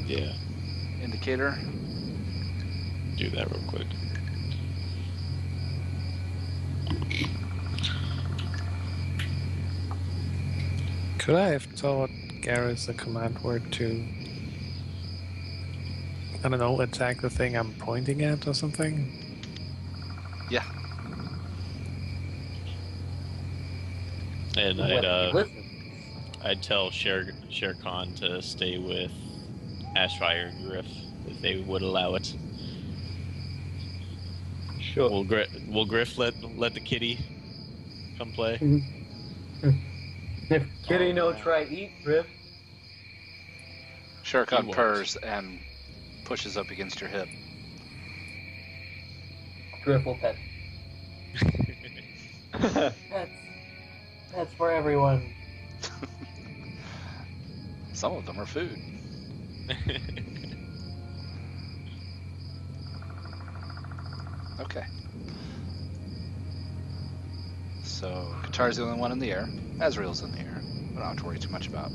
Yeah, indicator. do that real quick. Could I have taught Garrus a command word to, I don't know, attack the thing I'm pointing at or something? Yeah. And listen. I'd tell Shere Khan to stay with Ashfire and Griff if they would allow it. Sure. Will Griff let the kitty come play? If Kitty no try eat, Griff. Shere Khan He won't. purrs and pushes up against your hip. Griff will pet. That's for everyone. Some of them are food. Okay. So, Qatar's the only one in the air. Azrael's in the air. We don't have to worry too much about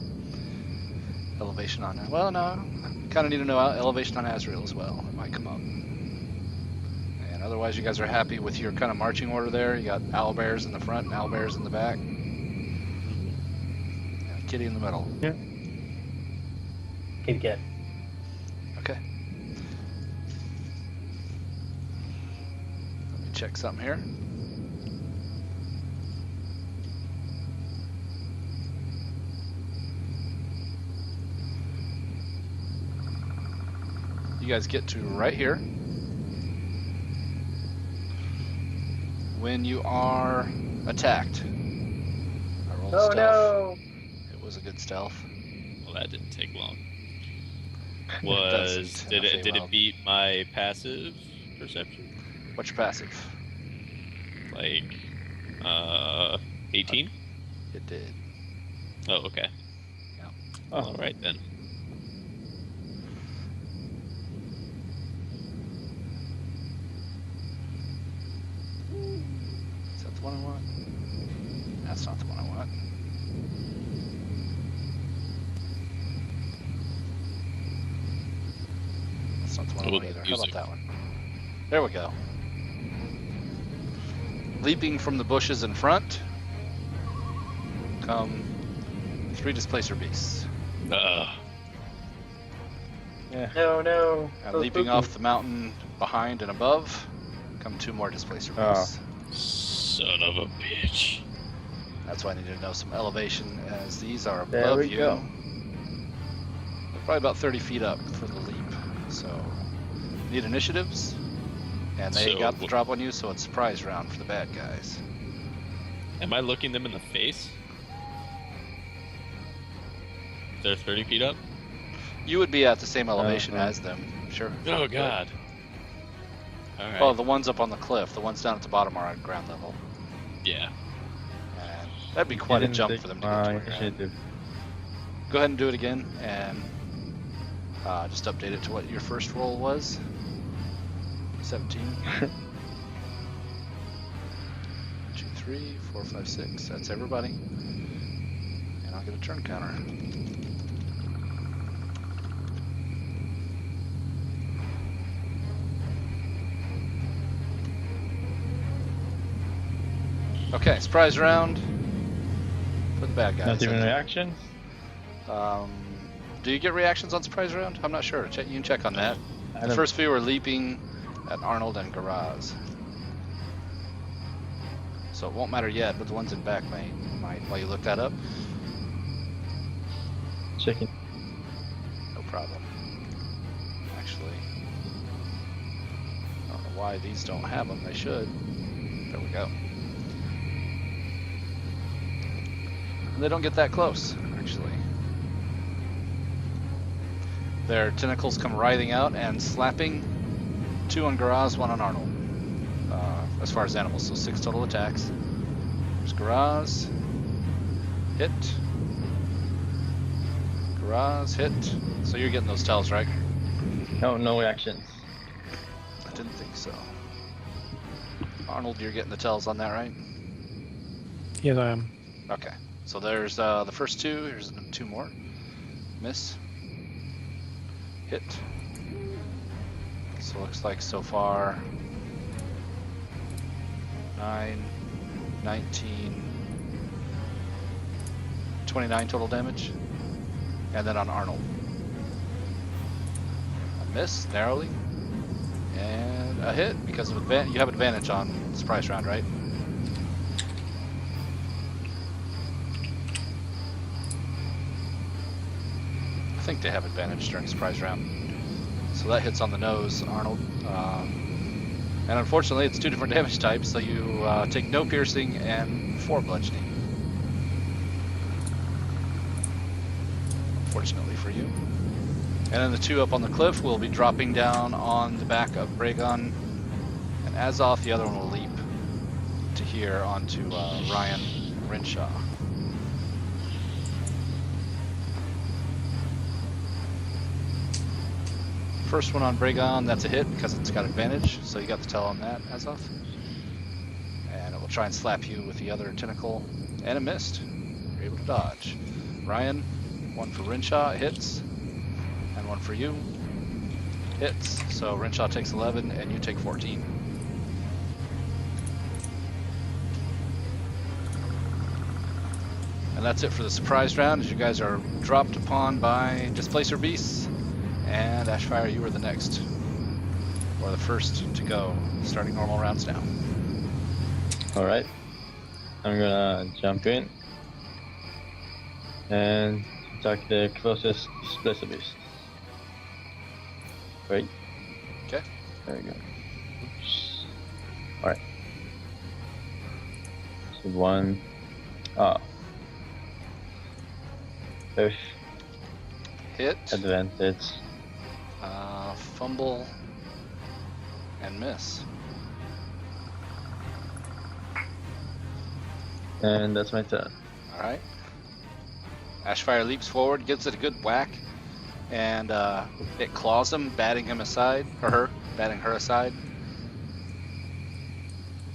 elevation on it. Well, no. Kind of need to know elevation on Azrael as well. It might come up. And otherwise, you guys are happy with your kind of marching order there. You got owlbears in the front and owlbears in the back. And a kitty in the middle. Yeah. Kitty cat. Okay. Let me check something here. You guys get to right here. When you are attacked. I rolled Oh stealth. no! It was a good stealth. Well, that didn't take long. Doesn't, Did I'll say well. it beat my passive perception? What's your passive? Like 18? It did. Oh, okay. Yeah. Oh. All right then. Is that the one I want? That's not the one I want. That's not the one I want either. How about that one? There we go. Leaping from the bushes in front come 3 displacer beasts. No, no. And So leaping spooky. off the mountain behind and above come 2 more displacer beasts. Son of a bitch. That's why I needed to know some elevation, as these are There above we you. go. They're probably about 30 feet up for the leap. So, need initiatives. And they So- got the drop on you, so it's surprise round for the bad guys. Am I looking them in the face? They're 30 feet up? You would be at the same elevation Uh-huh. as them, sure. Oh god. Alright. Well, the ones up on the cliff, the ones down at the bottom are at ground level. yeah. And that'd be quite a Didn't jump take for them to my get to where you're at. initiative. Go ahead and do it again, and just update it to what your first roll was. 17. 1, 2, 3, 4, 5, 6. That's everybody. And I'll get a turn counter. Okay, surprise round for the bad guys. Not even I think. reaction. Do you get reactions on surprise round? I'm not sure. You can check on that. I The don't- first few are leaping at Arnold and Garaz. So it won't matter yet, but the ones in back might. While you look that up, Checking. no problem. Actually, I don't know why these don't have them. They should. There we go. And they don't get that close, actually. Their tentacles come writhing out and slapping. 2 on Garaz, 1 on Arnold. As far as animals, so 6 total attacks. There's Garaz. Hit. Garaz, hit. So you're getting those tells, right? No reactions. I didn't think so. Arnold, you're getting the tells on that, right? Yes, I am. Okay. So there's the first 2. Here's 2 more. Miss. Hit. So it looks like so far 9, 19, 29 total damage. And then on Arnold. A miss, narrowly. And a hit, because of you have advantage on surprise round, right? I think they have advantage during surprise round. So that hits on the nose, Arnold. And unfortunately, it's 2 different damage types, so you take no piercing and 4 bludgeoning. Fortunately for you. And then the 2 up on the cliff will be dropping down on the back of Bragon. And Azoth, the other one will leap to here onto Ryan Renshaw. First one on Bragon, that's a hit because it's got advantage, so you got the tell on that, Azoth. And it will try and slap you with the other tentacle, and it missed. You're able to dodge. Ryan, 1 for Renshaw, hits, and 1 for you, hits. So Renshaw takes 11, and you take 14. And that's it for the surprise round, as you guys are dropped upon by Displacer Beasts. And Ashfire, you are the next, or the first to go, starting normal rounds now. Alright. I'm gonna jump in and attack the closest Displacer Beast. Wait. Okay. There we go. Oops. Alright. So 1. If Hit, advantage. fumble, and miss. And that's my turn. Alright. Ashfire leaps forward, gives it a good whack, and it claws him, batting him aside, or her, batting her aside.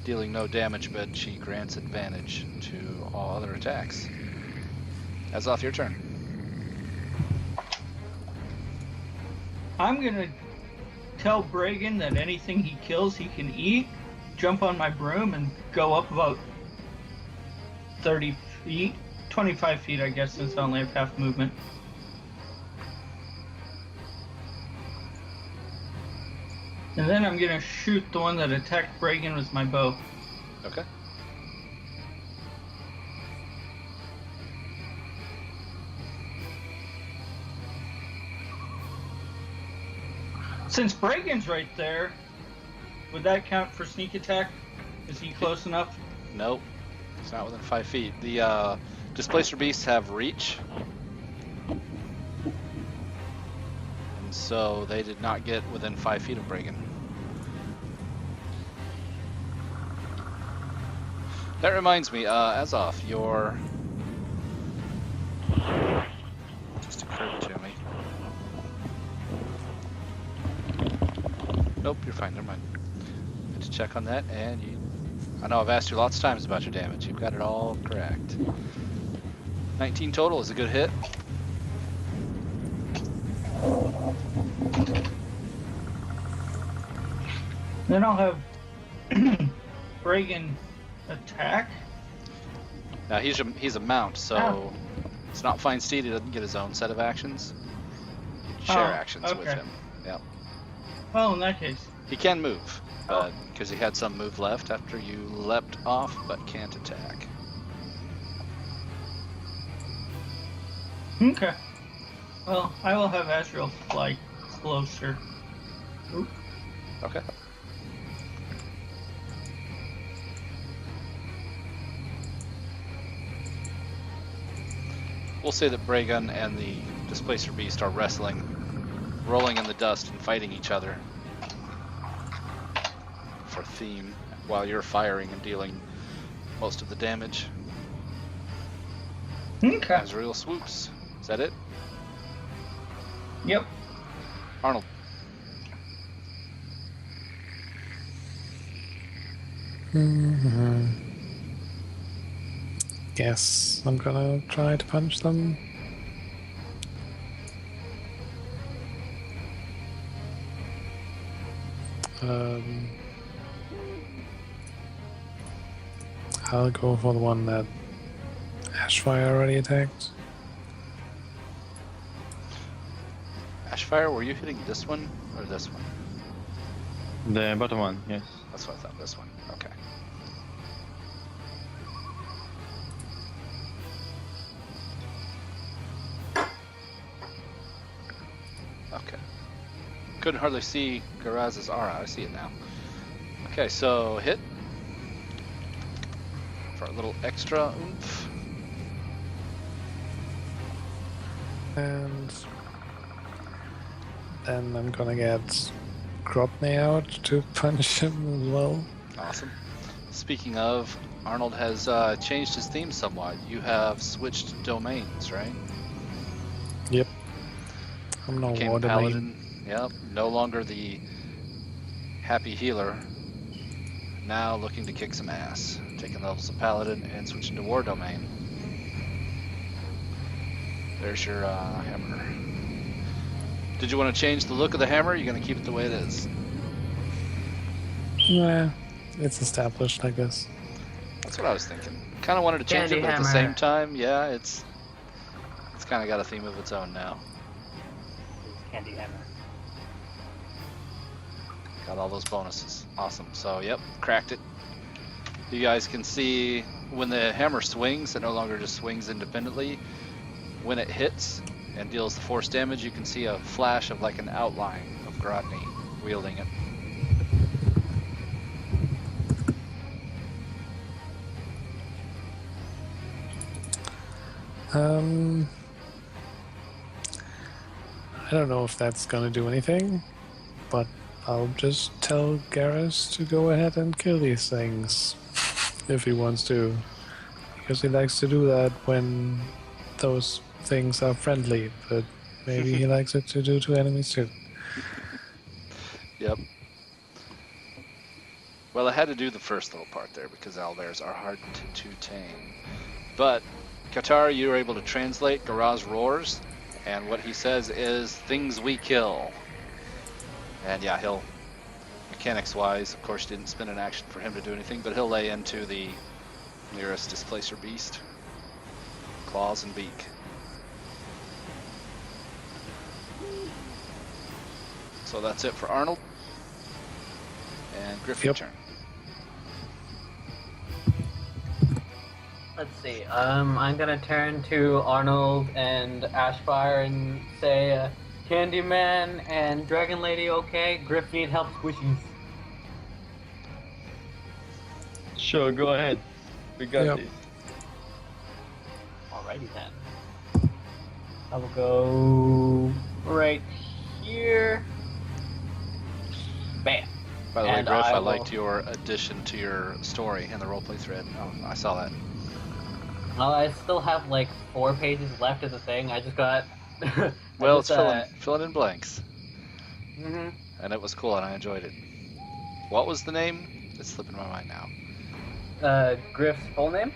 Dealing no damage, but she grants advantage to all other attacks. That's off your turn. I'm gonna tell Bragan that anything he kills he can eat, jump on my broom, and go up about 30 feet, 25 feet I guess, since I only have half movement. And then I'm gonna shoot the one that attacked Bragan with my bow. Okay. Since Bragan's right there, would that count for sneak attack? Is he close enough? Nope. It's not within 5 feet. The Displacer Beasts have reach. And so they did not get within 5 feet of Bragan. That reminds me, Azoth, your... Just occurred to me. Nope, you're fine, never mind. Had to check on that, and you... I know I've asked you lots of times about your damage. You've got it all correct. 19 total is a good hit. Then I'll have Bragan attack. Now he's a mount, so it's not fine steed. He doesn't get his own set of actions. You share actions with him. Yep. Well, in that case, He can move. but because he had some move left after you leapt off, but can't attack. Okay. Well, I will have Azrael fly closer. Oop. Okay. We'll say that Braegun and the Displacer Beast are wrestling, rolling in the dust and fighting each other for theme, while you're firing and dealing most of the damage. Okay. Azrael swoops. Is that it? Yep. Arnold. Guess I'm gonna try to punch them. I'll go for the one that Ashfire already attacked. Ashfire, were you hitting this one or this one? The bottom one, yes. That's what I thought, this one. Okay. Okay. Couldn't hardly see Garaz's aura. I see it now. Okay, so hit. For a little extra oomph. And then I'm gonna get Grotney out to punch him as well. Awesome. Speaking of, Arnold has changed his theme somewhat. You have switched domains, right? Yep. I'm no Became war a domain. paladin. Yep. No longer the happy healer. Now looking to kick some ass. Taking levels of paladin and switching to war domain. There's your hammer. Did you want to change the look of the hammer? Or are you going to keep it the way it is? Nah, it's established, I guess. That's what I was thinking. Kind of wanted to change Candy it, but at the hammer. same time, yeah, it's kind of got a theme of its own now. Candy hammer. Got all those bonuses. Awesome. So, yep, cracked it. You guys can see when the hammer swings, it no longer just swings independently. When it hits and deals the force damage, you can see a flash of like an outline of Grotney wielding it. I don't know if that's gonna do anything, but I'll just tell Garrus to go ahead and kill these things if he wants to, because he likes to do that when those things are friendly, but maybe he likes it to do to enemies too. Yep. Well, I had to do the first little part there because owlbears are hard to tame. But, Qatar, you were able to translate Garaz roars, and what he says is, things we kill. And yeah, he'll, mechanics-wise, of course, didn't spend an action for him to do anything, but he'll lay into the nearest Displacer Beast. Claws and beak. So that's it for Arnold. And Griff, your Yep. turn. Let's see. I'm gonna turn to Arnold and Ashfire and say, Candyman and Dragon Lady, okay? Griff need help squishies. Sure, go ahead. We got Yep. this. Alrighty then. I will go right here. Bam. By the way, And Griff, I I liked will- your addition to your story in the roleplay thread. Oh, I saw that. Well, I still have like 4 pages left of the thing. I just got. Well, it's filling in blanks. Mhm. And it was cool, and I enjoyed it. What was the name? It's slipping my mind now. Griff's full name?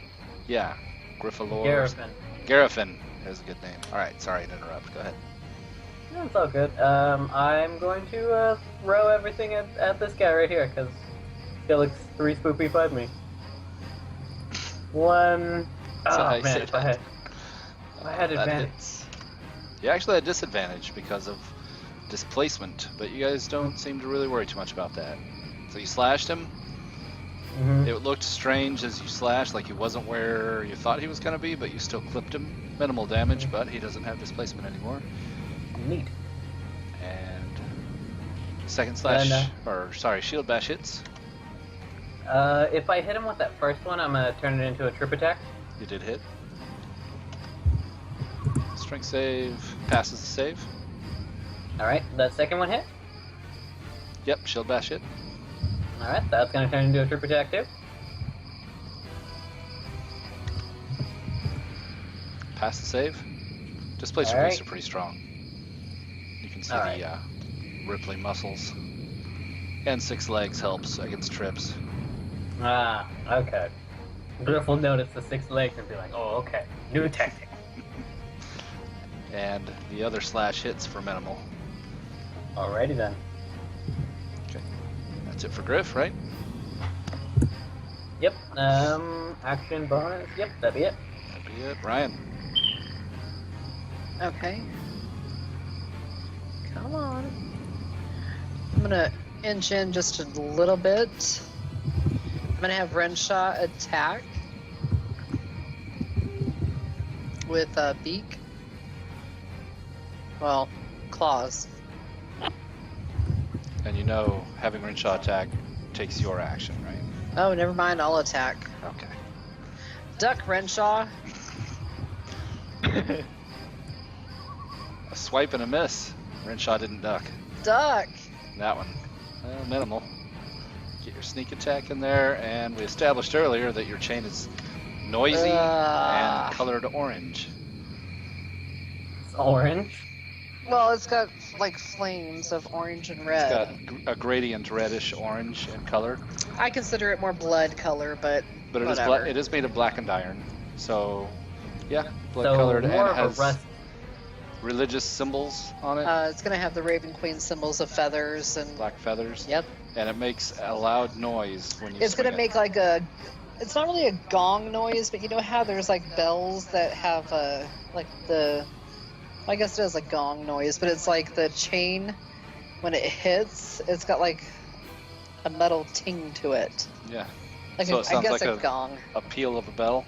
Yeah, Griffalore. Garrison. Garifin is a good name. Alright, sorry to interrupt. Go ahead. No, it's all good. I'm going to throw everything at this guy right here because he looks 3 spoopy above me. 1. That's how Oh you man, say if that. I had That advantage. hits. You actually had disadvantage because of displacement, but you guys don't seem to really worry too much about that. So you slashed him. Mm-hmm. It looked strange as you slashed, like he wasn't where you thought he was going to be, but you still clipped him. Minimal damage, but he doesn't have displacement anymore. Neat. And second slash, or sorry, shield bash hits. If I hit him with that first one, I'm gonna turn it into a trip attack. You did hit. Strength save, passes the save. Alright, the second one hit. Yep, shield bash hit. Alright, that's gonna turn into a trip attack too. Pass the save. Displacement Alright. boosts are pretty strong. You can see Alright. the rippling muscles. And 6 legs helps against trips. Ah, okay. Griff will notice the 6 legs and be like, oh, okay. New tactic. And the other slash hits for minimal. Alrighty then. Okay. That's it for Griff, right? Yep, action bonus. Yep, that'd be it. That'd be it. Ryan. Okay. Come on. I'm gonna inch in just a little bit. I'm gonna have Renshaw attack with a beak. Well, claws. And you know having Renshaw attack takes your action, right? Oh, never mind. I'll attack. Okay. Duck, Renshaw. A swipe and a miss. Renshaw didn't duck. Duck. That one. Minimal. Get your sneak attack in there, and we established earlier that your chain is noisy and colored orange. It's orange. Well, it's got like flames of orange and red. It's got a gradient reddish orange in color. I consider it more blood color, but But whatever. it is made of blackened iron. So, yeah, blood So colored and more of has a rust. religious symbols on it. It's gonna have the Raven Queen symbols of feathers and. Black feathers. Yep. And it makes a loud noise when you It's swing gonna it. make like a. It's not really a gong noise, but you know how there's like bells that have like the. I guess it is a gong noise, but it's like the chain when it hits, it's got like a metal ting to it. Yeah. Like So a, it I sounds guess like a a- gong. A peal of a bell.